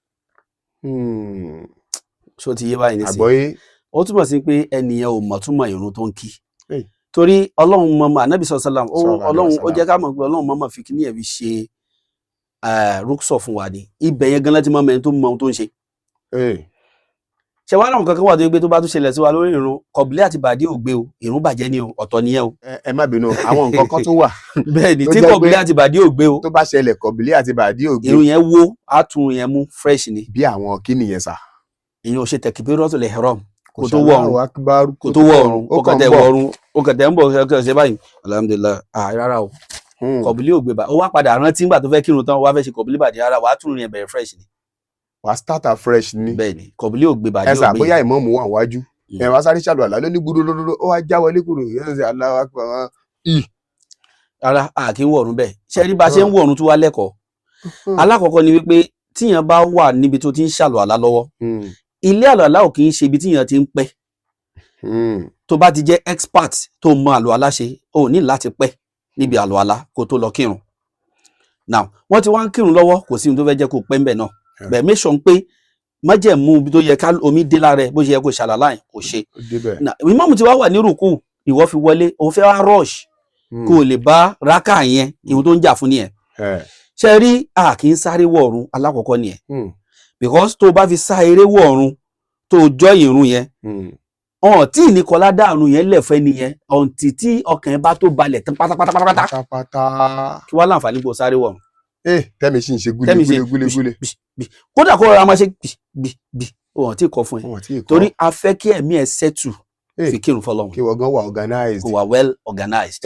ṣó ti yé báyìí nísìnyí àgbọ́yé ó túmọ̀ sí pé ẹnìyẹn ò mọ̀ túmọ̀ ìrun tó ń kí torí ọlọ́run mọ̀mọ́ ànábì sọ́sálàm ọlọ́run ó jẹ́ ká mọ̀ pé ọlọ́run mọ̀mọ́ fi kíní ẹ̀ fi ṣe rúksọ̀ fún wa ni ibẹ̀ yẹn gan láti mọ̀ mẹ́rin tó mọ ohun tó ń ṣe. ṣe wá láwọn kankan wà tó yẹ pé tó bá tún ṣẹlẹ̀ sí wa lórí ìrun kọ̀bílẹ̀ àti bàdí ò gbé o ìrun bàjẹ́ ni o ọ̀tọ̀ nìyẹn o. ẹ má bínú àwọn nǹkan kan tó wà. bẹ́ẹ̀ ni tí kọ̀bílẹ̀ àti bàdí ò gbé o. tó bá ṣẹlẹ̀ kọ̀bílẹ̀ àti bàdí ò gbé. ìrun yẹn wó á tún yẹn mú fresh ni. bí àwọn kí nìyẹn sà. ìyẹn ò ṣe takbiratul ihram kò tó wọ ọ̀run kò tó wọ ọ̀run ó kàn tẹ wọ ọ̀run ó kàn tẹ ń bọ̀ ṣe báyìí alhamdulilayi rárá o kọ̀bílẹ̀ ò gbé bá ó wá padà rántí nígbà tó fẹ́ kírun tán wá fẹ́ ṣe kọ̀bílẹ̀ bàdí rárá wàá tún yẹn bẹ̀rẹ̀ fresh ni. wà á start afresh ni. bẹ́ẹ̀ni kọ̀bílẹ̀ ò gbé bàdí ò gbé. ẹ sà bóyá ìmọ̀ọ́mù wà wájú ẹ wá sáré ṣàlù àlá lóní gbúdúdúdú ó wá já wọlé kúrò yẹn ṣe aláwa pa wọn. rárá a kì í wọ ọ̀run bẹ́ẹ̀ ṣe rí bá ṣe ń wọ ọ̀run tó wá lẹ́kọ̀ọ́ alákọ̀ọ́kọ́ ni wípé tíyàn bá wà níbi tó ti ń ṣàlù àlá lọ́wọ́ ilé àlọ́ àlá ò kì í ṣe ibi tíyàn ti ń pẹ́ tó bá ti jẹ́ expert tó mọ àlọ́ àlá ṣe ó ní láti pẹ́ níbi àlọ́ àlá kó tó lọ kírun now wọ́n ti wá ń kírun lọ́wọ́ kò sí ohun tó fẹ́ jẹ́ kó pẹ́ ńbẹ̀ náà bẹ́ẹ̀ make sure pé májẹ̀mú bí tó yẹ ká omi dé lára ẹ̀ bó ṣe yẹ kó ṣàlàyé kò ṣe ìmáàmù ti wá wà ní rùkú ìwọ fi wọlé òun fẹ́ wá rush kó o lè bá rákà yẹn ìhun tó ń jà fún nìyẹn ṣe rí a kì í sáré wọ ọ̀run alákọ̀ọ́kọ́ nìyẹn because tó o bá fi sá eré wọ ọ̀run tó o jọ ìrun yẹn ọ̀n tí ìníkọlá dànù yẹn lẹ̀fẹ́ nìyẹn ọ̀ǹtì tí ọkàn ẹ bá tó balẹ̀ tán pátápátá kí wàá láǹfààní kó sáré wọ̀. tẹ́mi sì ń ṣe gúlégúlé. kódà kó rọra máa ṣe gbì ọ̀n tí kọ fún ẹ torí a fẹ́ kí ẹ̀mí ẹ settle fi kírun fọlọ́run. kí wọ́n gan wà organized. kó wà well organized.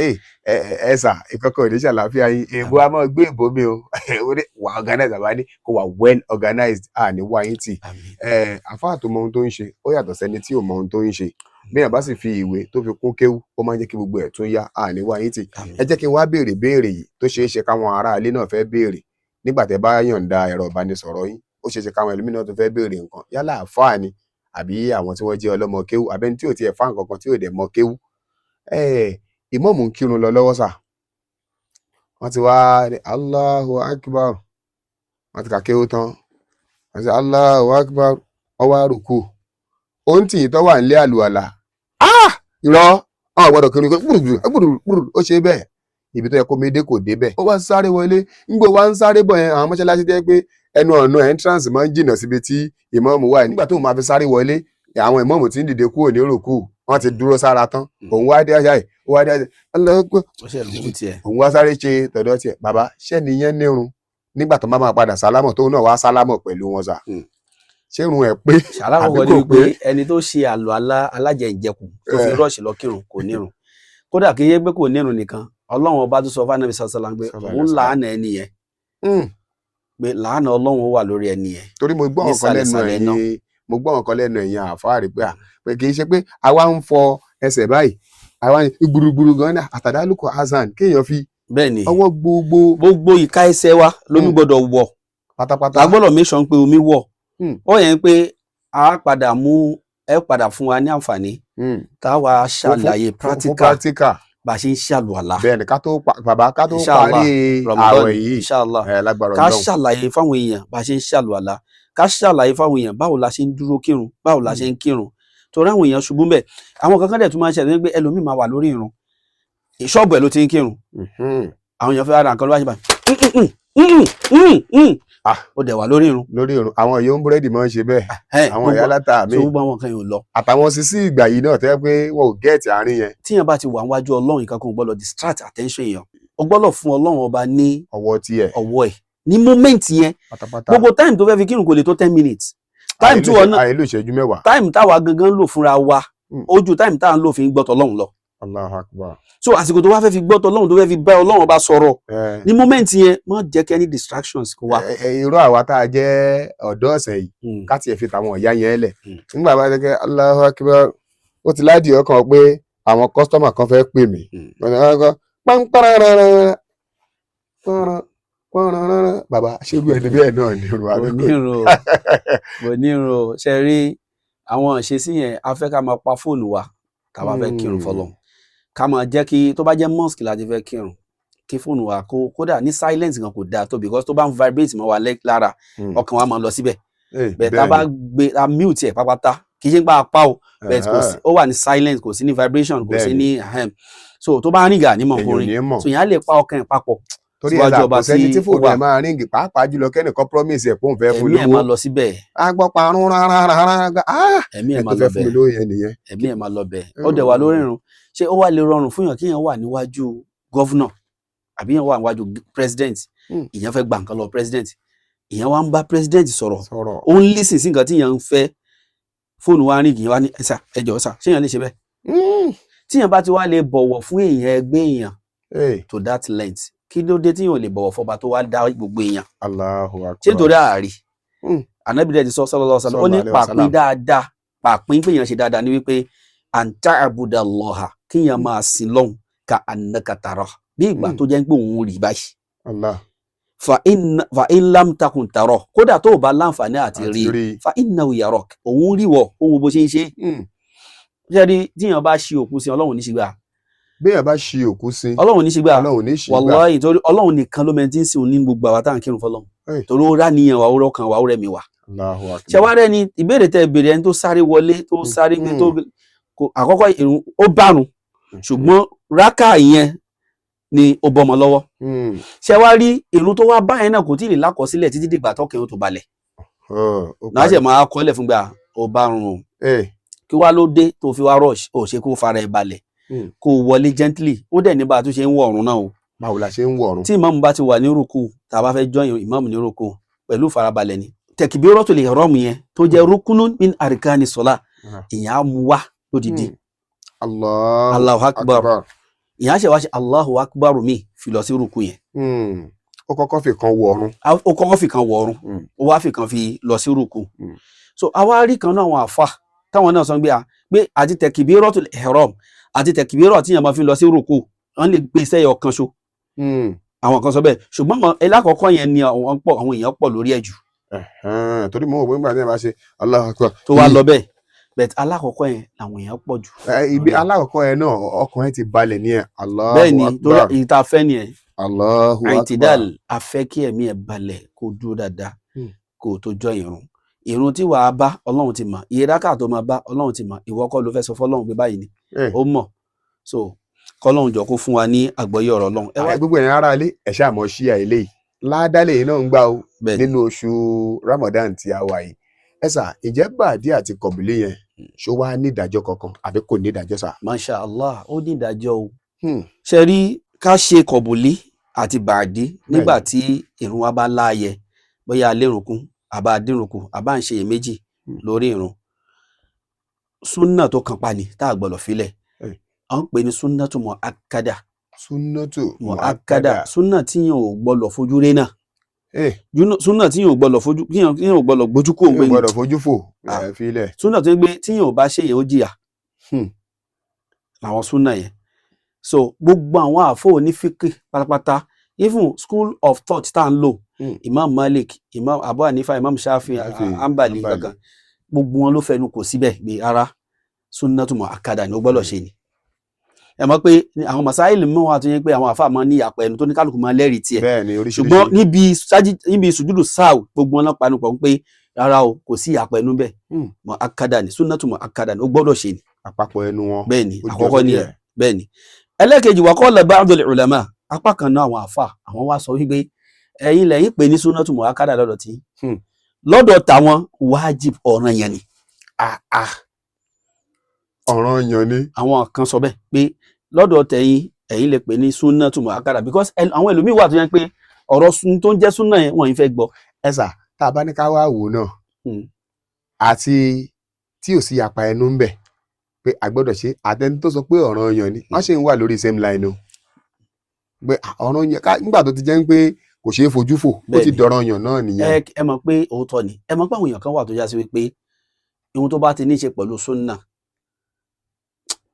ẹ sà ìkọkọ ìdí ṣàlàáfíà yín èèbó a máa gbé èèbó mi o wà organized àbá ní kó wà well organized ní wáyé tì. àfáà tó mọ ohun tó ń ṣe ó yàtọ̀ sẹ́ni tí ò mọ ohun tó ń ṣe bí yàn bá sì fi ìwé tó fi kún kéwú ó máa ń jẹ́ kí gbogbo ẹ̀ tún yá ní wáyé tì. ẹ jẹ́ kí n wá béèrè yìí tó ṣeé ṣe káwọn aráalé náà fẹ́ béèrè nígbà tẹ́ bá yọ̀ǹda ẹ̀rọ ìbánisọ̀rọ̀ yín ó ṣeé ṣe káwọn ẹlòmíràn tó fẹ́ béèrè nǹkan yálà àfáà ni àbí àwọn tí wọ́n jẹ́ ọlọ́mọ kéwú àbẹ́ni tí ò tiẹ̀ fá nǹkan kan tí ò dẹ̀ mọ kéwú ìmáàmù ń kírun lọ lọ́wọ́ sà wọ́n ti wá ní Allahu Akbar wọ́n ti kà kéwú tán wọ́n sọ Allahu Akbar ọwọ́ àrùkù ó ń tì í tọ́ wà nílé àlùwàlà irọ́ àwọn gbọ́dọ̀ kiri gbùrùgbùrù ó ṣe bẹ́ẹ̀ ibi tó yẹ kó méde kò débẹ̀ ó wá sáré wọlé nígbà wá ń sáré bọ̀ yẹn àwọn mọ́ṣáláṣí tẹ́ pé ẹnu ọ̀nà entrance máa ń jìnnà síbi tí ìmáàmù wà nígbà tó máa fi sáré wọlé àwọn ìmáàmù tí ń dìde kúrò ní rùkú wọ́n ti dúró sára tán òun wá dé àṣà yìí ó wá dé àṣà òun wá sáré ṣe tọ̀dọ̀ tiẹ̀ bàbá ṣẹ́ni yẹn nírun nígbà tó máa padà sálámọ̀ tóun náà wá sálámọ̀ pẹ̀lú wọn sà ṣé irun ẹ̀ pé àbí kò pé ẹni tó ṣe àlọ́ alájẹ̀ǹjẹkù tó fi rọ́ọ̀ṣì lọ kírun kò nírun kódà kí yé pé kò nírun nìkan ọlọ́run ọba tó sọ fún Ànábì sallallahu alaihi wasallam pé òun làánà ẹni yẹn pé làánà ọlọ́run wà lórí ẹni yẹn. torí mo gbọ́ ọ̀kan lẹ́nu ẹ̀yìn àfáàrí pé kì í ṣe pé àwa ń fọ ẹsẹ̀ báyìí àwa ń gbùrùgbùrù gan náà àtàdálùkọ hasan kéèyàn fi ọwọ́ gbogbo ìka ẹsẹ̀ wa lómi gbọ́dọ̀ wọ̀ pátápátá a gbọ́dọ̀ make sure pé omi wọ̀ ó yẹn pé a padà mú ẹ padà fún wa ní àǹfààní táwa ṣàlàyé practical bá a ṣe ń ṣàlùwàlá. bẹ́ẹ̀ni ká tó parí ààwẹ̀ yìí lágbára ká ṣàlàyé fáwọn èèyàn bá a ṣe ń ṣàlùwàlá ká ṣàlàyé fáwọn èèyàn báwo la ṣe ń dúró kírun báwo la ṣe ń kírun torí àwọn èèyàn ṣubú bẹ́ẹ̀ àwọn kankan dẹ̀ tún máa ń ṣẹlẹ̀ pé ẹlòmíì máa wà lórí irun ṣọ́ọ̀bù ẹ̀ ló ti ń kírun àwọn èèyàn fẹ́ ra nǹkan ló wá ṣe báyìí ó dẹ̀ wà lórí irun. àwọn èèyàn ń búrẹ́dì máa ń ṣe bẹ́ẹ̀ àwọn ìyá látà mi tó gbọ́ àwọn kan yóò lọ. àtàwọn sisi ìgbà yìí náà tẹ́ pé wọn ò gẹ́ẹ̀tì àárín yẹn. tíyẹn bá ti wà níwájú ọlọ́run nǹkan kan ò gbọ́dọ̀ distract attention èèyàn ó gbọ́dọ̀ fún ọlọ́run ọba ní ọwọ́ ẹ̀ ní moment yẹn gbogbo time tó fẹ́ fi kírun kò lè tó 10 minutes. time tí wọn náà àìlò ìṣẹ́jú mẹ́wàá. time táwa gangan lò fúnra wa ó ju time táwa ń lò fi gbọ́tọ̀ ọlọ́run lọ. Allahu Akbar. So àsìkò tó wá fẹ́ fi gbọ́tọ̀ ọlọ́run tó fẹ́ fi bá ọlọ́run ọba sọ̀rọ̀ ní moment yẹn má jẹ́ kí any distractions kó wá. irú àwa tá a jẹ́ ọ̀dọ́ ọ̀sẹ̀ yìí ká tiẹ̀ fi tàwọn ọ̀yá yẹn lẹ̀ nígbà bá jẹ́ kí Allahu Akbar ó ti ládìí ọkàn pé àwọn kọ́sítọ́mà kan fẹ́ pè mí bàbá ṣerú ẹni bẹ́ẹ̀ náà ní irun àbíkò. mo ní irun ṣe rí àwọn ìṣesí yẹn a fẹ́ ká máa pa fóònù wa ká bá fẹ́ kírun fọlọ́run ká máa jẹ́ kí tó bá jẹ́ mosque láti fẹ́ kírun kí fóònù wa kódà ní silence kan kò dáa tó because tó bá ń vibrate mọ́ wa lára ọkàn wa máa lọ síbẹ̀ bẹ́ẹ̀ tá a bá gbé a mute ẹ̀ pápátá kì í ṣe ń pa apá o bẹ́ẹ̀ ó wà ní silence kò sí ní vibration kò sí ní so tó bá ń rìngà ní mọ̀kúnrin so yẹn á lè pa ọkàn ẹ̀ papọ̀ torí ẹ̀dá kò sẹ́ni tí fóònù ẹ̀ máa ríngì pàápàá jùlọ kẹ́nìkan promise ẹ̀ pòun fẹ́ fún lówó ẹ̀mí ẹ̀ máa lọ síbẹ̀ agbọ́ parun rárá ẹ̀mí ẹ̀ máa lọ bẹ̀ ẹ̀mí ẹ̀ máa lọ bẹ̀ ó dẹ̀ wà lórí irun ṣé ó wà lè rọrùn fún yàn kí yàn wà níwájú gọ́vnà àbí yàn wà níwájú president ìyẹn fẹ́ gba nǹkan lọ president ìyẹn wá ń bá president sọ̀rọ̀ ó ń lísìn sí nǹkan tí yàn ń fẹ́ fóònù wa ríngì yẹn wá ní ẹ̀sà ẹ̀jọ̀ ẹ̀sà ṣé yàn lè ṣe bẹ́ẹ̀ tí yàn bá ti wá lè bọ̀wọ̀ fún èèyàn ẹgbẹ́ èèyàn to that length kí ló dé tí yóò lè bọ̀wọ̀ fọba tó wá dá gbogbo èèyàn. Allahu Akbar. ṣé nítorí ààrí Ànábì dẹ̀ ti sọ sallallahu alaihi wasallam ó ní pàpín dáadáa pàpín péyàn ṣe dáadáa ní wípé anta abudallaha kíyàn máa sin lọ́hùn ka annaka tara bí ìgbà tó jẹ́ pé òun rí báyìí. fa in lam takun tara kódà tó o bá láǹfààní àti rí fa innahu yarak òun rí wọ ohun bó ṣe ń ṣe. ṣé rí tíyàn bá ṣe òkú sí Ọlọ́run ní ṣígbà béèyàn bá ṣe òkú sí Ọlọ́run ní ṣígbà wallahi torí Ọlọ́run nìkan ló mẹ́tí ń sìn ní gbogbo àwa tá à ń kírun fọ́lọ́run torí ó rá níyàn wà ó rọ́kàn wà ó rẹ̀mí wà. ṣé wàá rẹ ni ìbéèrè tẹ ìbéèrè ẹni tó sáré wọlé tó sáré gbé tó àkọ́kọ́ ìrun ó bárun ṣùgbọ́n rákà yẹn ni ó bọ́mọ lọ́wọ́ ṣé wàá rí ìrun tó wá báyẹn náà kò tí ì lè lákọsílẹ̀ títí dìgbà tọ́kẹ́ ó tó balẹ̀ náà ṣe máa kọ́lẹ̀ fún gbà ó bárun o kí wàá ló dé tó fi wá rush ó ṣe kó fara ẹ̀ balẹ̀ kó wọlé gently ó dẹ̀ ní bá a tún ṣe ń wọ ọ̀run náà o. báwo la ṣe ń wọ ọ̀run. tí ìmáàmù bá ti wà ní rúkú tá a bá fẹ́ join ìmáàmù ní rúkú pẹ̀lú farabalẹ̀ ni takbiratul ihram yẹn tó jẹ́ rukunun min arkani sola ìyẹn á mú wá lódìdí. Allahu akbar ìyẹn á ṣe wá ṣe Allahu akbar mi fi lọ sí rúkú yẹn. ó kọ́kọ́ fi kan wọ ọ̀run. ó kọ́kọ́ fi kan wọ ọ̀run ó wá fi kan fi lọ sí rúkú. so àwa rí kan náà àwọn àfa táwọn náà sọ pé àti takbiratul ihram àti tẹkìbírọ̀ tí yàn máa fi lọ sí rúkú wọn lè gbé iṣẹ́ yọ kan ṣo àwọn kan sọ bẹ́ẹ̀ ṣùgbọ́n ẹlákọ̀ọ́kọ́ yẹn ni àwọn èèyàn pọ̀ lórí ẹ̀ jù. torí mo wò pé nígbà tí wọn bá ṣe Allahu Akbar tó wá lọ bẹ́ẹ̀ bẹ́ẹ̀ alákọ̀ọ́kọ́ yẹn làwọn èèyàn pọ̀ jù. ibi alákọ̀ọ́kọ́ yẹn náà ọkùnrin ti balẹ̀ ní ẹ̀ Allahu Akbar bẹ́ẹ̀ ni torí ìta fẹ́ ni ẹ̀ Allahu Akbar àìtìdál afẹ́ kí ẹ̀mí ẹ̀ balẹ̀ kó dúró dáadáa kó o tó jọ ìrun tí wàá bá Ọlọ́run ti mọ̀, iye rákà tó máa bá Ọlọ́run ti mọ̀, ìwọ kọ́ ló fẹ́ sọ fọ́lọ́run pé báyìí ni ó mọ̀. So kọ́lọ́run jọ kó fún wa ní àgbọ́yé ọ̀rọ̀ Ọlọ́run. Gbogbo ẹ̀yin ará ilé ẹ ṣáà mọ̀ ṣíà eléyìí ládàlẹ̀ yìí náà ń gbà ó nínú oṣù Ramadan tí a wà yìí. Ẹ sà, ìjẹ́ bàdí àti kọ̀bùlé yẹn ṣó wá ní ìdájọ́ kankan àbí kò ní ìdájọ́ sà? Masha Allah, ó ní ìdájọ́ o. Ṣe rí ká ṣe kọ̀bùlé àti bàdí nígbà tí ìrun wa bá láàyè, bóyá alérùnkún àbá adírùnkún àbá ń ṣe iyèméjì lórí ìrun, súnà tó kan pa ni tá a gbọ́dọ̀ filẹ̀. À ń pè ní súnàtù mu'akkada. Súnàtù mu'akkada, súnà tí yẹn ò gbọ́dọ̀ fojú rí náà. Súnà tí yẹn ò gbọ́dọ̀ fojú, yẹn ò gbọ́dọ̀ gbójú kó. Yẹn ò gbọ́dọ̀ fojú fò filẹ̀. Súnà tó ń gbé tí yẹn ò bá ṣe yẹn ó jìyà. Àwọn súnà yẹn. So gbogbo àwọn àfọ onífíkì pátápátá, even school of thought tá à ń lò, Imam Malik, Imam Abu Hanifa, Imam Shafi, Ambali gangan, gbogbo wọn ló fẹnu kò síbẹ̀ gbé ara súnàtù mu'akkada ni ó gbọ́dọ̀ ṣe ni. Ẹ mọ̀ pé àwọn masáìlì mọ́ wa tó yẹ pé àwọn àfáà máa ní ìyàpọ̀ ẹnu tó ní kálukú máa lẹ́rìí tiẹ̀. Ṣùgbọ́n níbi sùjúdù sáà gbogbo wọn lápá nípa pé rárá o, kò sí ìyàpọ̀ ẹnu bẹ́ẹ̀. Mu'akkada ni, súnàtù mu'akkada ni ó gbọ́dọ̀ ṣe ni. Àpapọ̀ ẹnu wọn. Bẹ́ẹ̀ ni, àkọ́kọ́ ni ẹ̀. Bẹ́ẹ̀ ni. Ẹlẹ́kejì wa qala ba'dul ulama, apá kan náà àwọn àfáà àwọn wá sọ wípé ẹ̀yin lẹ́yìn pé ní súnàtù mu'akkada lọ́dọ̀ tí. Lọ́dọ̀ tàwọn wájib ọ̀ranyàn ni. Ọ̀ranyàn ni. Àwọn kan sọ bẹ́ẹ̀ pé lọ́dọ̀ tẹ̀yin ẹ̀yin lè pè ní súnàtù mu'akkada because àwọn ẹlòmíì wà tó yẹn pé ọ̀rọ̀ sun tó ń jẹ́ súnà yẹn wọ́n yìí fẹ́ gbọ́. Ẹ sà, tá a bá ní ká wá wò náà àti tí ò sí apá ẹnu ń bẹ̀ pé a gbọ́dọ̀ ṣe, àtẹni tó sọ pé ọ̀ranyàn ni wọ́n ṣe ń wà lórí same line o. Pé ọ̀ranyàn nígbà tó ti jẹ́ pé kò ṣeé fojú fò ó ti dọ̀ranyàn náà nìyẹn. Ẹ mọ̀ pé òótọ́ ni, ẹ mọ̀ pé àwọn èèyàn kan wà tó já sí wípé ohun tó bá ti ní ṣe pẹ̀lú súnà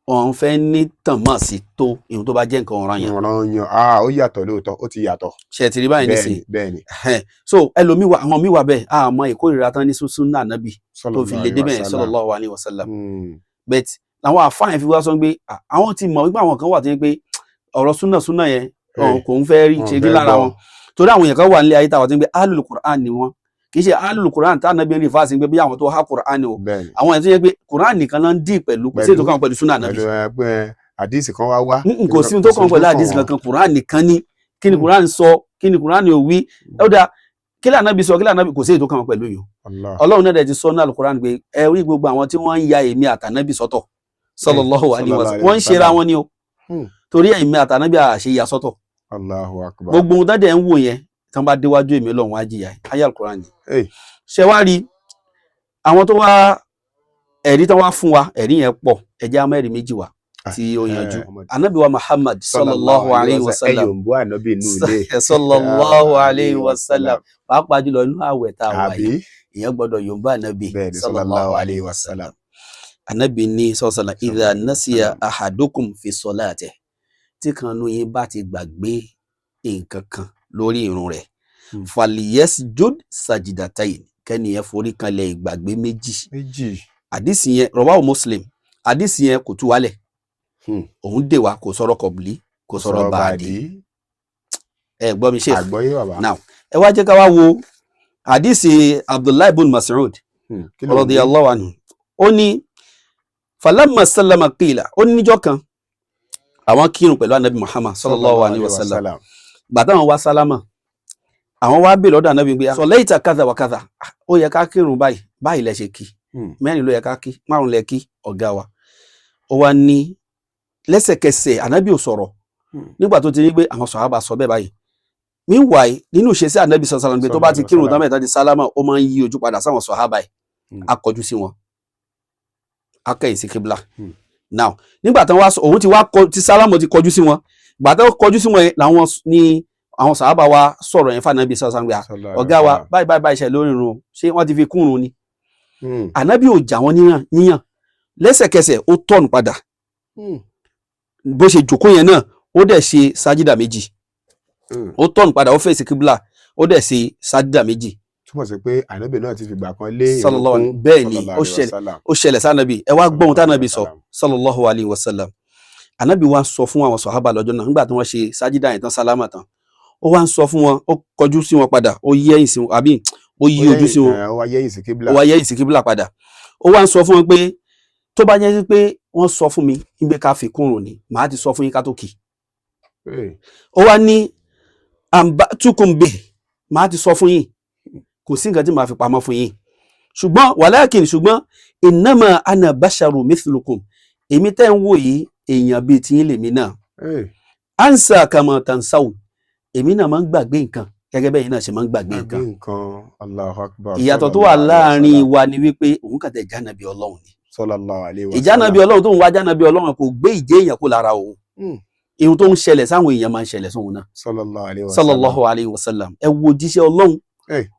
wọ́n fẹ́ ní tàn mọ́ sí tó ohun tó bá jẹ́ nǹkan ọ̀ranyàn. Ó yàtọ̀ lóòótọ́, ó ti yàtọ̀. Ṣe ti rí báyìí nísìnyí. Bẹ́ẹ̀ni. So ẹlòmíì wà, àwọn míì wà bẹ́ẹ̀ àmọ́ ìkórìíra tán ní súnà nábì tó fi lè débẹ̀ sallallahu alaihi wasallam. But àwọn àfáàyàn fi wá sọ pé àwọn ti mọ̀ wípé àwọn kan wà tó yẹ pé ọ̀rọ̀ súnà yẹn kò ń fẹ́ rí ṣe rí lára wọn. Torí àwọn èèyàn kan wà nílé ayé táwọn tó ń gbé ahlul Qur'an ni wọn, kì í ṣe ahlul Qur'an tá nàbí rí fáṣí pé bí àwọn tó há Qur'an o, àwọn èèyàn tó yẹ pé Qur'an nìkan náà ń dì pẹ̀lú kò sí ètò kan pẹ̀lú súnà nàbí. Àdìsí kan wá. Kò sí tó kan pẹ̀lú àdìsí kankan, Qur'an nìkan ni, kí ni Qur'an sọ, kí ni Qur'an ò wí, ọ̀dà kí lè ànábì sọ, kí lè ànábì kò sí ètò kan pẹ̀lú yìí. Ọlọ́run náà dẹ̀ ti sọ ní al-Qur'an pé ẹ rí gbogbo àwọn tí wọ́n ń ya èmi àtànábì sọ́tọ̀ sallallahu alaihi wasallam, wọ́n ń ṣera wọn ni o, torí èmi àtànábì àṣẹ ìyà sọ́tọ̀. Allahu akbar. Gbogbo ohun tán dẹ̀ ń wò yẹn tán bá déwájú èmi Ọlọ́run wá jìyà ayé al-Qur'an ni. Ṣé wá rí àwọn tó wá ẹ̀rí tán wá fún wa, ẹ̀rí yẹn pọ̀, ẹ̀jẹ̀ á mẹ́rin méjì wá tí ó yanjú. Ànábì wa Muhammad sallallahu alaihi wasallam, sallallahu alaihi wasallam, pàápàá jùlọ inú àwẹ̀ tá a wà yìí ìyẹn gbọ́dọ̀ yòǹbá ànábì sallallahu alaihi wasallam. Ànábì ní sallallahu idha nasiya ahadukum fi salatihi, tí kan nú yín bá ti gbàgbé nǹkan kan lórí ìrun rẹ̀, falyasjud sajidatayn, kẹ́niyẹn forí kanlẹ̀ ìgbàgbé méjì. Àdìsí yẹn rawahu Muslim, àdìsí yẹn kò tú wálẹ̀, òun dè wá, kò sọ̀rọ̀ kọ̀bùlí, kò sọ̀rọ̀ bàdí. Ẹ gbọ́ mi Sheikh. Now ẹ wá jẹ́ ká wá wo àdìsí Abdullahi ibn Mas'ud radiyallahu anhu. Ó ní falamma sallama qila, ó ní níjọ́ kan àwọn kírun pẹ̀lú ànábì Muhammad sallallahu alaihi wasallam. Bàtà wọn wá sálámà, àwọn wá bèèrè lọ́dọ̀ ànábì pé sallaita kadha wa kadha, ó yẹ ká kírun báyìí lẹ ṣe kí, mẹ́rin ló yẹ ká kí, márùn lẹ kí ọ̀gá wa. Ó wá ní lẹ́sẹ̀kẹsẹ̀ ànábì ò sọ̀rọ̀ nígbà tó ti rí pé àwọn sàhábà sọ bẹ́ẹ̀ báyìí. Meanwhile nínú ìṣesí ànábì sallallahu alaihi wasallam pé tó bá ti kírun tán mẹ́ta di sálámà, ó máa ń yí ojú padà sáwọn sàhábà yìí, á kọjú sí wọn, á kẹ́yìn sí kíbla. Now nígbà tán wá òun ti wá ti sálámù ti kọjú sí wọn, ìgbà tán kọjú sí wọn yẹn làwọn ní àwọn sàhábà wa sọ̀rọ̀ yẹn fànàbí sallallahu alaihi wasallam, ọ̀gá wa báyìí ṣe lórí irun, ṣé wọ́n ti fi kúrun ni. Ànábì ò jà wọ́n níyàn, lẹ́sẹ̀kẹsẹ̀ ó tọ̀nù padà, bó ṣe jòkó yẹn náà ó dẹ̀ ṣe sájídà méjì, ó tọ̀nù padà ó fèsì kíbla, ó dẹ̀ ṣe sájídà méjì. Túmọ̀ sí pé ànábì náà ti fi gbà kan lé sallallahu alaihi, bẹ́ẹ̀ ni ó ṣẹlẹ̀ sánàbì. Ẹ wá gbọ́n tánàbì sọ sallallahu alaihi wasallam. Ànábì wá sọ fún àwọn sàhábà lọ́jọ́ náà nígbà tí wọ́n ṣe sájídà yẹn tán sálámà tán, ó wá ń sọ fún wọn, ó kọjú sí wọn padà, ó yẹ́yìn sí wọn, àbí ó yí ojú sí wọn ó wá yẹ́yìn sí kíbla. ó wá yẹ́yìn sí kíbla padà ó wá ń sọ fún wọn pé tó bá jẹ́ pé wọ́n sọ fún mi nígbà ká fi kúrò ní màá ti sọ fún yín ká tó kì ó wá ní àǹbátúkùnbè màá ti sọ fún yín kò sí nǹkan tí màá fi pamọ́ fún yín ṣùgbọ́n wàlákìn ṣùgbọ́n innama ana basharu mithlukum èmi tẹ́ ń wò yìí èèyàn bíi tiyín lèmi náà ansa kama tansaw èmi náà máa ń gbàgbé nǹkan gẹ́gẹ́ bẹ́ẹ̀ náà ṣe máa ń gbàgbé nǹkan. Allahu Akbar. ìyàtọ̀ tó wà láàrin wa ni wípé òun kàn tẹ̀ jánabi ọlọ́run ni. Sallallahu alaihi wasallam. ìjánabi ọlọ́run tó ń wá jánabi ọlọ́run kò gbé ìjẹ́ èèyàn kó lára òun. ihun tó ń ṣẹlẹ̀ sáwọn èèyàn máa ń ṣẹlẹ̀ sóhun náà. Sallallahu alaihi wasallam. ẹ wo jíṣẹ́ ọlọ́run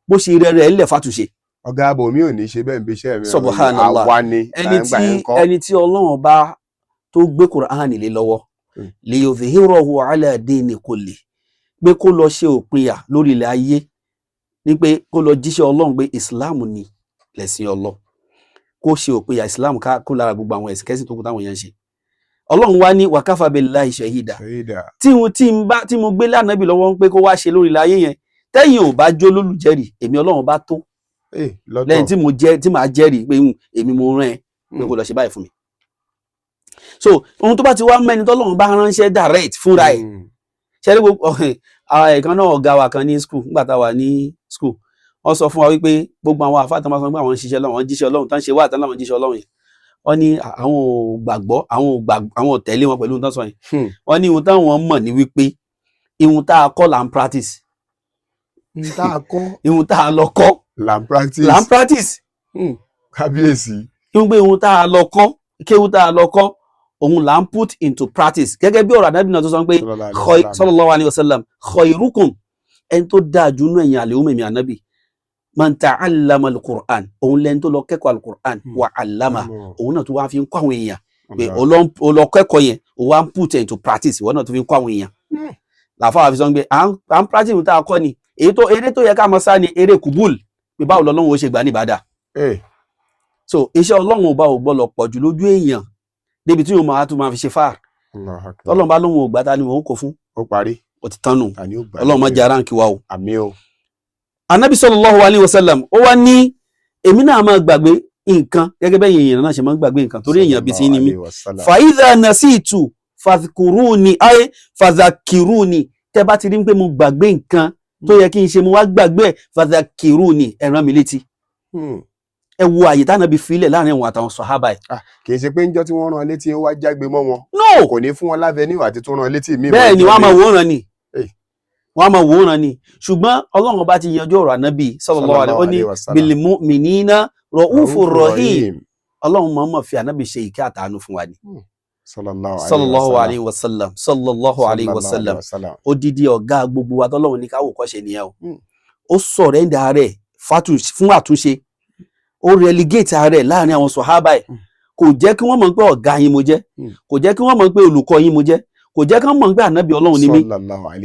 bó ṣe rẹ̀ ẹ̀ lẹ̀ fàtúnṣe. ọ̀gá àbò mi ò ní ṣe bẹ́ẹ̀ bí iṣẹ́ mi. Subhanallah. àwa ni ẹni tí ọlọ́run bá tó gbé Kùránì lé lọ́wọ́ liyudhhirahu ala dini kulli pé kó lọ ṣe òpinya lórí ilẹ̀ ayé ní pé kó lọ jíṣẹ́ ọlọ́run pé ìsìláàmù ni lẹ̀sìn ọlọ́ kó ṣe òpinya ìsìláàmù kó lára gbogbo àwọn ẹ̀sìn kẹ́sìn tó kù táwọn èèyàn ń ṣe ọlọ́run wá ní wa kafa billahi shahida tí mo gbé lánàbì lọ́wọ́ pé kó wá ṣe lórí ilẹ̀ ayé yẹn tẹ́yìn ò bá jó lólùjẹ́rìí èmi ọlọ́run bá tó lẹ́yìn tí màá jẹ́rìí pé èmi mo rán ẹ pé kó lọ ṣe báyìí fún mi so ohun tó bá ti wá mẹ́ni tọ́lọ́run bá ránṣẹ́ direct fúnra ẹ̀ ṣẹ́rí gbogbo ẹ̀kan náà ọ̀gá wa kan ní school nígbà tá a wà ní school wọ́n sọ fún wa wípé gbogbo àwọn àfáà tó máa sọ pé àwọn ń ṣiṣẹ́ lọ́wọ́ jíṣẹ́ ọlọ́run tán ṣe wá àtàn láwọn jíṣẹ́ ọlọ́run yẹn wọ́n ní àwọn ò gbàgbọ́ àwọn ò tẹ̀lé wọn pẹ̀lú ohun tán sọ yẹn wọ́n ní ohun táwọn mọ̀ ní wípé ihun tá a kọ́ là ń practice ihun tá a lọ kọ́ là ń practice kábíyèsí ihun tá a lọ kọ́ kéhun tá a lọ kọ́ òun là ń put into practice gẹ́gẹ́ bí ọ̀rọ̀ ànábì náà tó sọ pé sallallahu alaihi wasallam khairukum ẹni tó dáa jù nínú ẹ̀yin àlèhùn mẹ̀mí ànábì man ta'allama al-Qur'an òun lẹ́ni tó lọ kẹ́kọ̀ọ́ al-Qur'an wa 'allama òun náà tó wá fi ń kọ́ àwọn èèyàn pé ó lọ kẹ́kọ̀ọ́ yẹn ó wá ń put into practice ìwọ náà tó fi ń kọ́ àwọn èèyàn làfáà fi sọ pé à ń practice tá a kọ́ ni eré tó yẹ ká mọ sá ni eré kùbùl pé báwo lọ́lọ́run ó ṣe gbà ní ìbádà so iṣẹ́ ọlọ́run ò bá ò gbọ́dọ̀ pọ̀ jù lójú èèyàn débi tí yóò máa tún máa fi ṣe fáà ọlọ́run bá lóhun ògbà ta ni òun kò fún ó parí ó ti tánu ọlọ́run má jẹ́ aráǹkì wa o. àmín o. anabi sallallahu alayhi wa sallam ó wá ní èmi náà máa gbàgbé nǹkan gẹ́gẹ́ bẹ́ẹ̀ èèyàn náà ṣe máa ń gbàgbé nǹkan torí èèyàn bíi ti ní mi fa idha nasitu fadhkuruni ay fadhakiruni tẹ́ bá ti rí pé mo gbàgbé nǹkan tó yẹ kí n ṣe mo wá gbàgbé fadhakiruni ẹ rán mi létí ẹ wo àyè tánàbí filẹ̀ láàrin àwọn àtàwọn sọ̀hábà ẹ̀. kì í ṣe pé níjọ́ tí wọ́n rán létí wá jágbe mọ́ wọn. no kò ní fún wọn láfẹ́ níwà tí tó rán létí mi. bẹ́ẹ̀ ni wọ́n á máa wòran ni wọ́n á máa wòran ni ṣùgbọ́n ọlọ́run bá ti yanjú ọ̀rọ̀ ànábì sallallahu alaihi ó ní bil mu'minina ra'ufur rahim ọlọ́run mọ̀ọ́mọ̀ fi ànábì ṣe ìkẹ́ àtàánú fún wa ni. sallallahu alaihi wasallam sallallahu alaihi wasallam odidi ọ̀gá gbogbo wa tọ́lọ́run ní káwọ́ kọ́ṣe nìyẹn o ó sọ̀rẹ́ńdà rẹ̀ fún àtúnṣe ó relegate ààrẹ láàrin àwọn sọ̀hábà ẹ̀ kò jẹ́ kí wọ́n mọ̀ pé ọ̀gá yín mo jẹ́ kò jẹ́ kí wọ́n mọ̀ pé olùkọ́ yín mo jẹ́ kò jẹ́ kí wọ́n mọ̀ pé ànábì ọlọ́run ni mí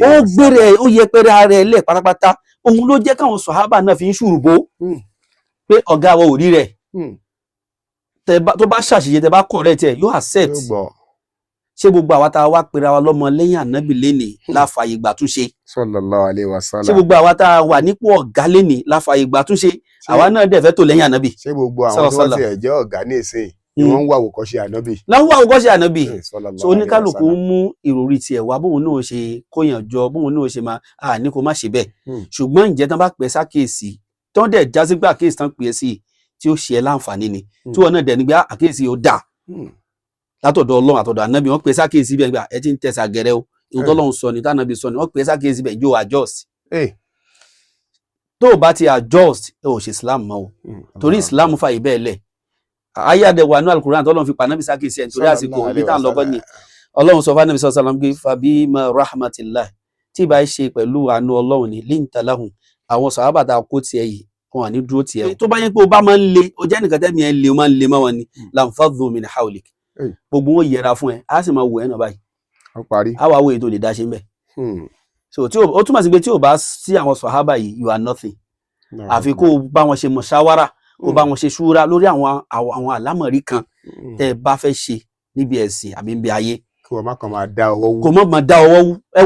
ó gbére ó yẹpẹrẹ ààrẹ lẹ̀ pátápátá òun ló jẹ́ káwọn sọ̀hábà náà fi ń ṣùrùbó pé ọ̀gá wa ò rí rẹ̀ tó bá ṣàṣìṣe tẹ bá correct ẹ̀ yóò accept ṣé gbogbo àwa tá a wá pera wa lọ́mọ lẹ́yìn ànábì lénìí láfààyè gbàtúnṣe sallallahu alaihi wasallam ṣé gbogbo àwa tá a wà nípò ọ̀gá lénìí láfààyè gbàtúnṣe àwa náà dẹ̀ fẹ́ tó lẹ́yìn ànábì. ṣé gbogbo àwọn tí wọ́n ti ẹ̀ jẹ́ ọ̀gá ní ìsìn ni wọ́n ń wá àwòkọ́ṣe ànábì. láwọn wá àwòkọ́ṣe ànábì so oníkálukú ń mú ìròrí tiẹ̀ wá bóun náà ṣe kóyàn jọ bóun náà ṣe máa ní kó má ṣe bẹ́ẹ̀ ṣùgbọ́n ǹjẹ́ tán bá pẹ́ sákèésí tán dẹ̀ jásí pé àkèésí tán pè é sí tí ó ṣe ẹ́ láǹfààní ni tí wọ́n náà dẹ̀ ní gbé àkèésí ó dà látọ̀dọ̀ ọlọ́run àtọ̀dọ̀ ànábì wọ́n pè é sákèésí bẹ́ẹ̀ gbà ẹ ti ń tẹ̀sà gẹ̀rẹ́ o ìhun tọ́lọ́run sọ ni tànábì sọ ni wọ́n pè é sákèésí bẹ́ẹ̀ yóò adjust tó o bá ti adjust ẹ ò ṣe islam mọ́ o torí islam fàyè bẹ́ẹ̀ lẹ̀ ayáde wà ní alukuran tọ́lọ́run fi pànábì sákèésí ẹ̀ nítorí àsìkò ibi tá à ń lọ́kọ́ ni ọlọ́run sọ fún ànábì sallallahu alaihi wasallam pé fabima rahmatillah tí ìbá ṣe pẹ̀lú àánú ọlọ́run ni linta lahum àwọn sàhábà tá a kó tiẹ̀ yìí wọn à ní dúró tiẹ̀ tó bá yẹ pé o bá máa ń le o jẹ́ nìkan tẹ́mi ẹ̀ ń le o máa ń le mọ́ wọn ni lamfadhu min hawlik gbogbo wọn yẹra fún ẹ á sì máa wò ẹ́ náà báyìí á wà wò ètò lè dá ṣe ń bẹ̀ so tí ó túmọ̀ sí pé tí o bá sí àwọn sàhábà yìí you are nothing àfi kó o bá wọn ṣe mọ̀ṣáwárà kó o bá wọn ṣe ṣúra lórí àwọn àlámọ̀rí kan tẹ́ ẹ bá fẹ́ ṣe níbi ẹ̀sìn àbí níbi ayé. kó o má kàn máa dá ọwọ́ wú. kó o má máa dá ọwọ́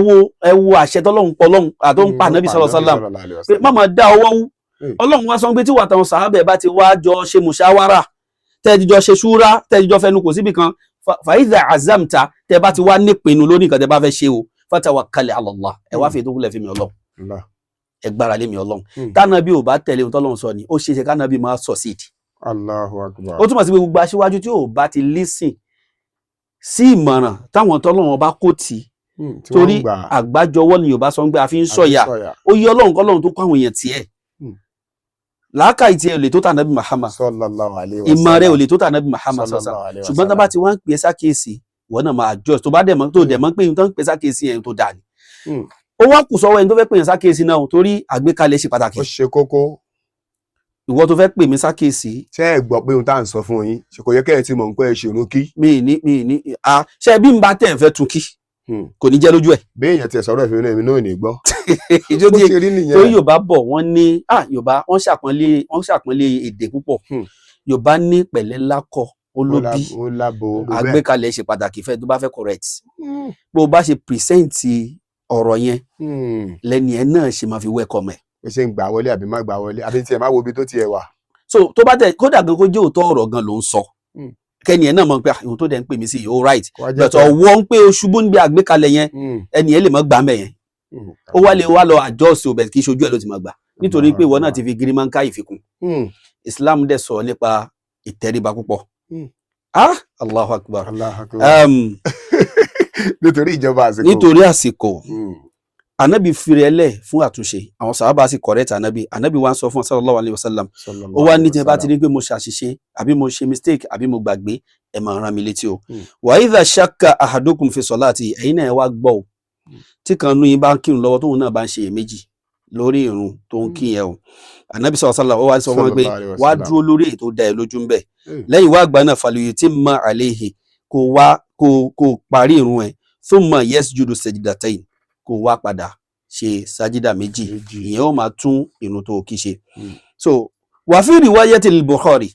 wú ẹ wo àṣẹ tọ́lọ́hun pọ̀ lọ́hun àtọ́ ń pa ànábì sallallahu alaihi wasallam pé má máa dá ọwọ́ wú Ọlọ́run wá sọ pé tí wà táwọn sàhábà bá ti wá jọ ṣe mùṣáwárà tẹ́ẹ̀dìjọ ṣe ṣúrá tẹ́ẹ̀dìjọ fẹnu kò síbì kan fàídà azamta tẹ́ẹ̀ bá ti wá nípinnu lórí nǹkan tẹ́ẹ̀ bá fẹ́ ṣe o fatawakkal ala Allah ẹ wá fi ètò kúlẹ̀ fi mi Ọlọ́run ẹ gbára lé mi Ọlọ́run tánàbí ò bá tẹ̀lé ohun tọ́lọ́run sọ ni ó ṣeéṣe kánàbí máa succeed. Allahu Akbar. ó túmọ̀ sí pé gbogbo aṣíwájú tí ò bá ti listen sí ìmọ̀ràn táwọn tọ́lọ́run bá kò tí torí àgbájọwọ́ ni Yorùbá sọ pé a fi ń sọ̀yà ó yí Ọlọ́run kọ́lọ́run tó kọ́ àwọn èèyàn tiẹ̀ làákàyè tiẹ̀ ò lè tó tà nábì Muhammad sallallahu alaihi wasallam ìmọ̀ rẹ̀ ò lè tó tà nábì Muhammad sallallahu alaihi wasallam ṣùgbọ́n tá bá ti wá ń pè sákèsì ìwọ náà máa adjust tó bá dẹ̀ mọ́ tó dẹ̀ mọ́ pé tó ń pè sákèsì yẹn tó dà ní. ó wá kù sọ́wọ́ ẹni tó fẹ́ pè yẹn sákèsì náà torí àgbékalẹ̀ ṣe pàtàkì. ó ṣe kókó. ìwọ tó fẹ́ pè mí sákèsì. ṣé ẹ gbọ́ pé ohun tá à ń sọ fún yín ṣe kò yẹ kẹ́ ẹ ti mọ̀ pé ẹ ṣe òun kí. mi ní ṣe bí n bá tẹ̀ fẹ́ tún kí kò ní jẹ́ lójú ẹ̀. béèyàn tiẹ̀ sọ̀rọ̀ ìfẹ́ mi náà ní gbọ́. torí Yorùbá bọ̀ wọ́n ní Yorùbá wọ́n ṣàpọ́nlé èdè púpọ̀ Yorùbá ní pẹ̀lẹ́ lákọ olóbí àgbékalẹ̀ ṣe pàtàkì fẹ́ tó bá fẹ́ correct bó o bá ṣe present ọ̀rọ̀ yẹn lẹ́ni ẹ̀ náà ṣe máa fi welcome ẹ̀. ẹ ṣe ń gbà wọlé àbí má gbà wọlé àbí tiẹ̀ má wo ibi tó tiẹ̀ wà. so tó bá tẹ kódà gan kó jẹ́ òótọ́ ọ̀rọ̀ gan ló ń sọ kẹ́ni ẹ̀ náà mọ̀ pé ohun tó dẹ̀ ń pè mí sí yìí ó right but ọwọ́ ń pé o ṣubú níbi àgbékalẹ̀ yẹn ẹni ẹ̀ lè mọ́ gbà mẹ́ yẹn ó wá lè wá lọ àjọsìn òbẹ̀ kì í ṣojú ẹ̀ ló ti máa gbà nítorí pé ìwọ náà ti fi girimanka ìfikún Islam dẹ̀ sọ nípa ìtẹríba púpọ̀ Allahu Akbar nítorí àsìkò anabi firẹlẹ fún àtúnṣe àwọn sàhábà sì correct anabi wá ń sọ fún sallallahu alaihi wasallam ó wá ní tí ẹ bá ti rí pé mo ṣàṣìṣe àbí mo ṣe mistake àbí mo gbàgbé ẹ máa rán mi létí o wa idha shakka ahadukum fi salati ẹ̀yin náà ẹ wá gbọ́ o tí kan nú yín bá ń kírun lọ́wọ́ tóun náà bá ń ṣe èméjì lórí ìrun tó ń kí yẹn o anabi sallallahu alaihi wasallam ó wá sọ fún wọn pé wá dúró lórí èyí tó dá ẹ lójú ń bẹ lẹ́yìn wá àgbà náà falyutimma alayhi kó parí ìrun ẹ thumma yasjudu sajdatayn kó wá padà ṣe sájídà méjì ìyẹn ó máa tún ìrun tó kí ṣe. so wà fi riwayatil Bukhari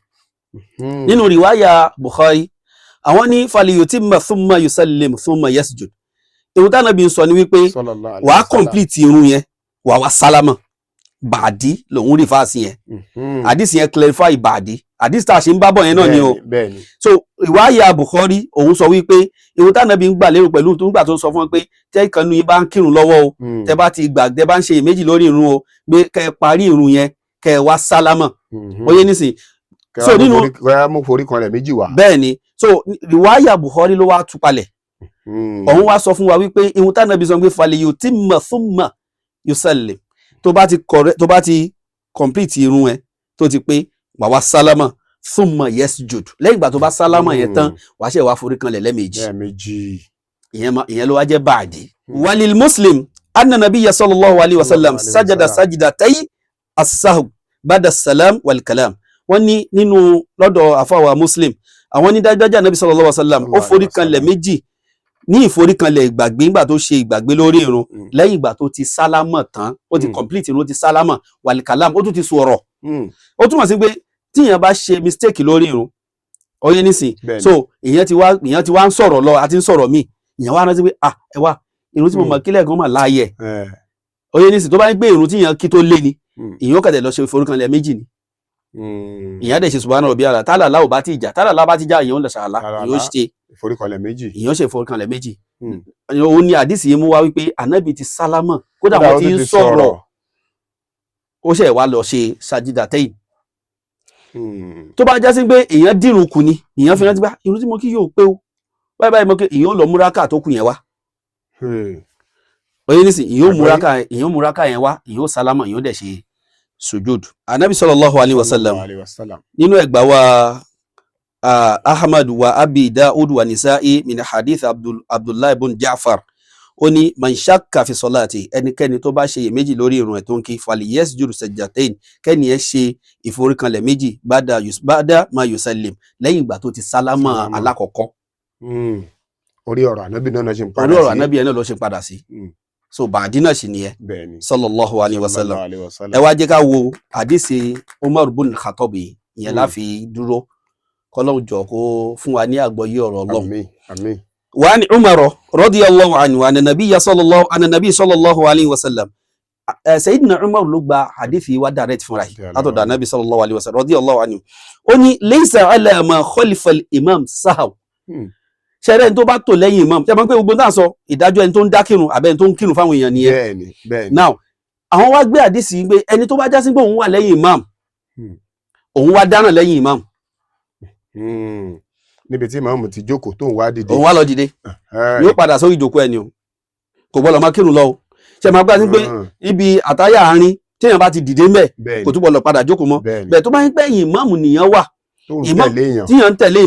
nínú riwaya Bukhari àwọn ní falyutimma thumma yusallim thumma yasjud ìrun tánàbí ń sọ ní wípé wà á complete ìrun yẹn wà wá sálámà bàdí lòun rí fáàsì yẹn àdìsí yẹn clarify bàdí àdìsí tá a ṣe ń bábọ̀ yẹn náà ni o so ìwáyà Bukhari òun sọ wípé ìwọ tánàbí ń gbà lérò pẹ̀lú tó ń gbà tó ń sọ fún wọn pé tẹ́ ìkànnì yìí bá ń kírun lọ́wọ́ o tẹ́ bá ti gbà tẹ́ bá ń ṣe èméjì lórí ìrun o pé kẹ́ ẹ parí ìrun yẹn kẹ́ ẹ wá sálámà ó yé nísìn so nínú mo forí kan rẹ̀ méjì wá bẹ́ẹ̀ ni so ìwáyà Bukhari ló wá tú palẹ̀ òun wá sọ fún wa wípé ìwọ tánàbí sọ pé falyutimma thumma yusallim tó bá ti complete irun ẹ tó ti pé wà wá sálámà thumma yasjud lẹ́yìn ìgbà tó bá sálámà yẹn tán wà ṣe wá forí kanlẹ̀ lẹ́ẹ̀mejì ìyẹn ló wá jẹ́ báàdì. walil Muslim anna nabiyya sallallahu alayhi wa sallam sajada sajdatay as-sahw bada salam wal kalam wọ́n ní nínú lọ́dọ̀ àfáwà Muslim àwọn ní dájúdájú anabi sallallahu alayhi wa sallam ó forí kanlẹ̀ méjì ní ìforíkanlẹ̀ ìgbàgbé nígbà tó ṣe ìgbàgbé lórí ìrun lẹ́yìn ìgbà tó ti sálámà tán ó ti complete ìrun ó ti sálámà wàlìkàlám ó tún ti sọ̀rọ̀ ó túmọ̀ sí pé tíyàn bá ṣe mistake lórí ìrun ó yé nísìn so ìyẹn ti wá ń sọ̀rọ̀ lọ àti ń sọ̀rọ̀ míì ìyẹn wá rántí pé ẹ wá ìrun tí mo mọ̀ kílẹ̀ gan mà láàyè ó yé nísìn tó bá ń gbé ìrun tíyàn kí tó lé ni ìyẹn ó kẹ̀dẹ̀ lọ ṣe ìforíkanlẹ̀ méjì ni ìyẹn dẹ̀ ṣe subhana rabbiyal tálà láwò bá ti jà tálà lá bá ti já ìyẹn ó lọ ṣàlá ìyẹn ó ṣe ìforíkanlẹ̀ méjì ìyẹn ṣe ìforíkanlẹ̀ méjì òun ni àdìsí yìí mú wá wípé ànábì ti sálámà kódà wọn ti ń sọ̀rọ̀ ó ṣe wá lọ ṣe sajidatayn tó bá jásí pé èèyàn dìrun kù ni èèyàn fi rántí bá irun tí mo kí yóò pé o báyìí mo kí èèyàn lọ múráká tó kù yẹn wá oye nísìn èèyàn múráká yẹn wá èèyàn sálámà èèyàn dẹ̀ ṣe sujud ànábì sallallahu alayhi wa sallam nínú ẹgbàá wa Ahmad wa Abi Daud wa Nisa'i min hadith Abdullah ibn Ja'far ó ní man shakka fi salati ẹnikẹ́ni tó bá ṣe iyèméjì lórí ìrun ẹ̀ tó ń kí falyasjud sajdatain kẹ́ni ẹ ṣe ìforíkanlẹ̀ méjì bada ma yusallim lẹ́yìn ìgbà tó ti sálámà alákọ̀ọ́kọ́. orí ọ̀rọ̀ ànábì náà ṣe ń padà sí orí ọ̀rọ̀ ànábì náà ló ṣe padà sí so bàdí náà sì nìyẹn sallallahu alayhi wa sallam ẹ wá jẹ́ ká wo àdìsí Umar ibn Khattab ìyẹn láfi dúró kọ́lọ́hun jọ kó fún wa ní àgbọ́yé ọ̀rọ̀ Ọlọ́run. Àmín. وعن عمر رضي الله عنه أن النبي صلى الله عليه وسلم Sayyidina Umar ló gba hadithi wa direct fúnra yìí látọ̀dọ̀ Ànábì sallallahu alaihi wasallam radiyallahu anhu. Ó ní laysa ala ma khalifa al-imam sahw. Ṣẹ̀rẹ́ ẹni tó bá tò lẹ́yìn imam ṣe máa ń pé gbogbo náà sọ ìdájọ́ ẹni tó ń dá kírun àbẹ́ ẹni tó ń kírun fáwọn èèyàn nìyẹn. Bẹ́ẹ̀ni. Now àwọn wá gbé àdìsí pé ẹni tó bá já sí pé òun wà lẹ́yìn imam òun wá dáná lẹ́yìn imam. Níbi tí imam ti jókòó tó ń wá dìde. Òun wá lọ dìde yóò padà sórí ìjókòó ẹni o kò gbọ́dọ̀ máa kírun lọ o. Ṣe máa gbá sí pé ibi àtàyà àárín téèyàn bá ti dìde ńbẹ̀ kò túbọ̀ lọ padà jókòó mọ́. Bẹ́ẹ̀ tó bá ń pẹ́ yìn imam nìyẹn wà tíyàn ń tẹ̀lé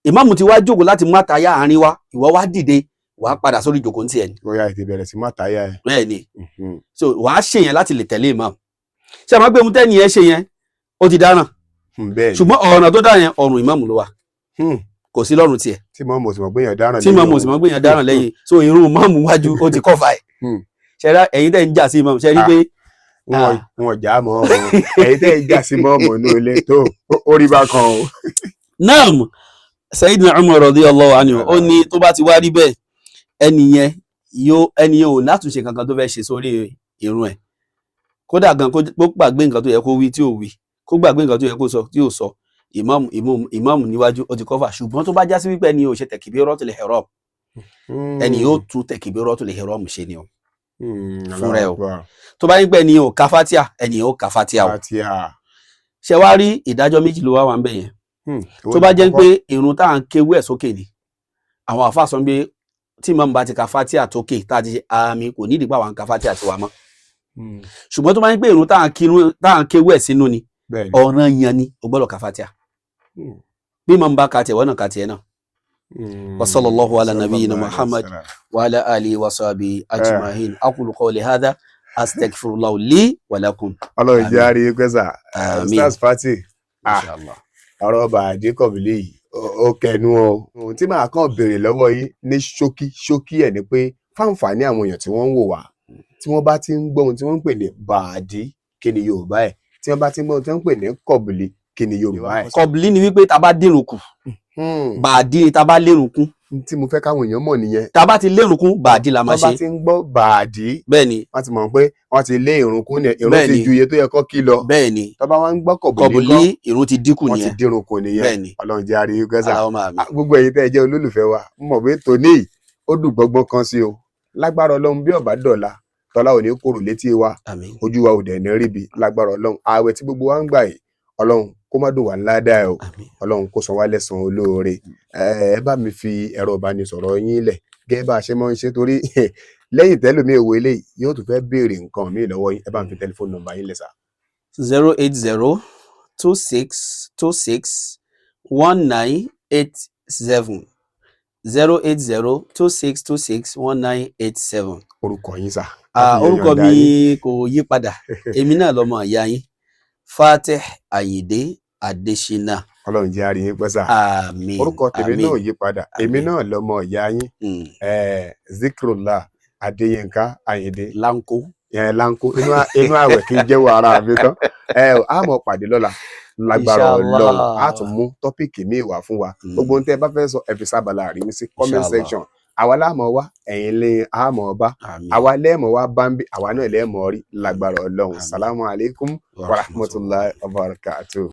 imam ti wá jókòó láti mú àtàyà àárín wá ìwọ wá dìde wàá padà sórí ìjókòó ní tiẹ̀ ni. Bóyá ètè bẹ̀rẹ̀ sí mátàyà ẹ̀. Bẹ́ẹ̀ ni so wàá ṣe yẹn láti lè tẹ̀lé imam. Ṣé máa gbé ohun tẹ́ni yẹn ṣe yẹn ó ti dáràn ṣùgbọ́n ọ̀nà tó dá yẹn ọ̀rùn imam ló wà kò sí lọ́rùn tiẹ̀. Tí mọ̀ mọ̀ sì mọ̀ gbé yẹn dáràn lẹ́yìn. Tí mọ̀ mọ̀ sì mọ̀ gbé yẹn dáràn lẹ́yìn so irun imam wájú ó ti kọ́fà ẹ̀. Ṣẹ́ra ẹ̀yin tẹ́ ń jà sí imam ṣe rí pé wọn jà mọ́ ọmọ ẹ̀yin tẹ́ ń jà sí mọ́ ọmọ inú ilé tó orí bá kan o. Naam Sayyidina Umar radiyallahu anhu ó ní tó bá ti wá rí bẹ́ẹ̀ ẹnìyẹn ò látúnṣe kankan tó fẹ́ ṣe sórí irun ẹ̀ kódà gan kó gbàgbé nǹkan tó yẹ kó wí tí ò wí kó gbàgbé nǹkan tó yẹ kó sọ tí ò sọ ìmáàmù níwájú ó ti kọ́fà ṣùgbọ́n tó bá já sí wípé ẹni ò ṣe takbiratul ihram ẹni yóò tún takbiratul ihram ṣe ni o fún rẹ o tó bá ní pé ẹni ò ka fatia ẹni ò ka fatia o ṣe wá rí ìdájọ́ méjì ló wá wà ń bẹ̀ yẹn tó bá jẹ́ pé irun tá à ń kéwú ẹ̀ sókè ni àwọn àfáà sọ pé tí ìmáàmù bá ti ka fatia tókè tá a ti ṣe àmì kò ní ìdìpá wa ń ka fatia tiwa mọ́ ṣùgbọ́n tó bá ní pé irun tá à ń kéwú ẹ̀ sínú ni ọ̀ràn yẹn ni o gbọ́dọ̀ ka fatia bí ìmáàmù bá ka tiẹ̀ wọ́n náà ka tiẹ̀ náà. wa sallallahu ala nabiyyina Muhammad wa ala alihi wa sahbihi ajma'in aqulu qawli hadha astaghfirullahu li wa lakum. Ọlọ́run jẹ́ àrí pẹ́sà Ustaz Fatih ọ̀rọ̀ bàdí kọ̀bílẹ̀ yìí ó kẹnu o. Ohun tí màá kàn béèrè lọ́wọ́ yín ní ṣókí ẹ̀ ni pé fáǹfààní àwọn èèyàn tí wọ́n ń wò wá tí wọ́n bá ti ń gbọ́ ohun tí wọ́n ń pè ní bàdí kí ni Yorùbá ẹ̀ tí wọ́n bá ti ń gbọ́ ohun tí wọ́n ń pè ní kọ̀bílẹ̀ kí ni Yorùbá ẹ̀. Kọ̀bílẹ̀ ni wípé tá a bá dérun kù bàdí ni tá a bá lérun kún. Tí mo fẹ́ káwọn èèyàn mọ̀ nìyẹn. Tá a bá ti lérun kún bàdí la máa ṣe. Wọ́n bá ti ń gbọ́ bàdí. Bẹ́ẹ̀ni. Wọ́n ti mọ̀ pé wọ́n ti lé irun kún ni irun ti ju iye tó yẹ kó kí lọ. Bẹ́ẹ̀ni. Tó bá wọn ń gbọ́ kọ̀bílẹ̀ irun ti dínkù nìyẹn. Wọ́n ti dírun kún nìyẹn. Bẹ́ẹ̀ni. Ọlọ́run jẹ́ àrí gẹ́sà. Gbogbo ẹ̀yin tẹ́ ẹ jẹ́ olólùfẹ́ wa mọ̀ pé tòní ó dùn gbọ́ngbọ́n kan sí o. Lágbára Ọlọ́run bí ọ̀bá dọ̀la tọ́lá ò ní kúrò létí wa ojú wa ò dẹ̀ ní ríbi lágbára Ọlọ́run ààwẹ̀ tí gbogbo wa ń gbà yìí Ọlọ́run kó má dùn wá ńlá dá ẹ o Ọlọ́run kó san wá lẹ́san olóore. Ẹ bá mi fi ẹ̀rọ ìbánisọ̀rọ̀ yín lẹ̀ gẹ́gẹ́ bá a ṣe máa ń ṣe torí lẹ́yìn tẹ́lómi èwo eléyìí yóò tún fẹ́ béèrè nǹkan míì lọ́wọ́ yín ẹ bá mi fi tẹlifóònù nọ́mbà yín lẹ̀ sà. 08026261987 08026261987. Orúkọ yín sà. Orúkọ mi kò yí padà èmi náà lọmọ ìyá yín Fatih Ayinde Adesina. Ọlọ́run jẹ́ àrí yín pẹ́ sà. Àmín. Orúkọ tèmi náà yí padà èmi náà lọmọ ìyá yín Zikrullah Adéyínká Ayinde Lanko. Lanko inú àwẹ̀ kí n jẹ́wọ́ ara mi tán a mọ̀ pàdé lọ́la lágbára Ọlọ́run a tún mú tọ́pìkì míì wá fún wa gbogbo ohun tẹ́ ẹ bá fẹ́ sọ ẹ fi sábàlá àríwí sí comment section àwa láàmọ̀ wá ẹ̀yin lè àmọ̀ ọba àwa lẹ́ẹ̀mọ̀ wá bá ń bí àwa náà lẹ́ẹ̀mọ̀ rí lágbára Ọlọ́run. Salamu alaikum wa rahmatullahi wa barakatuh.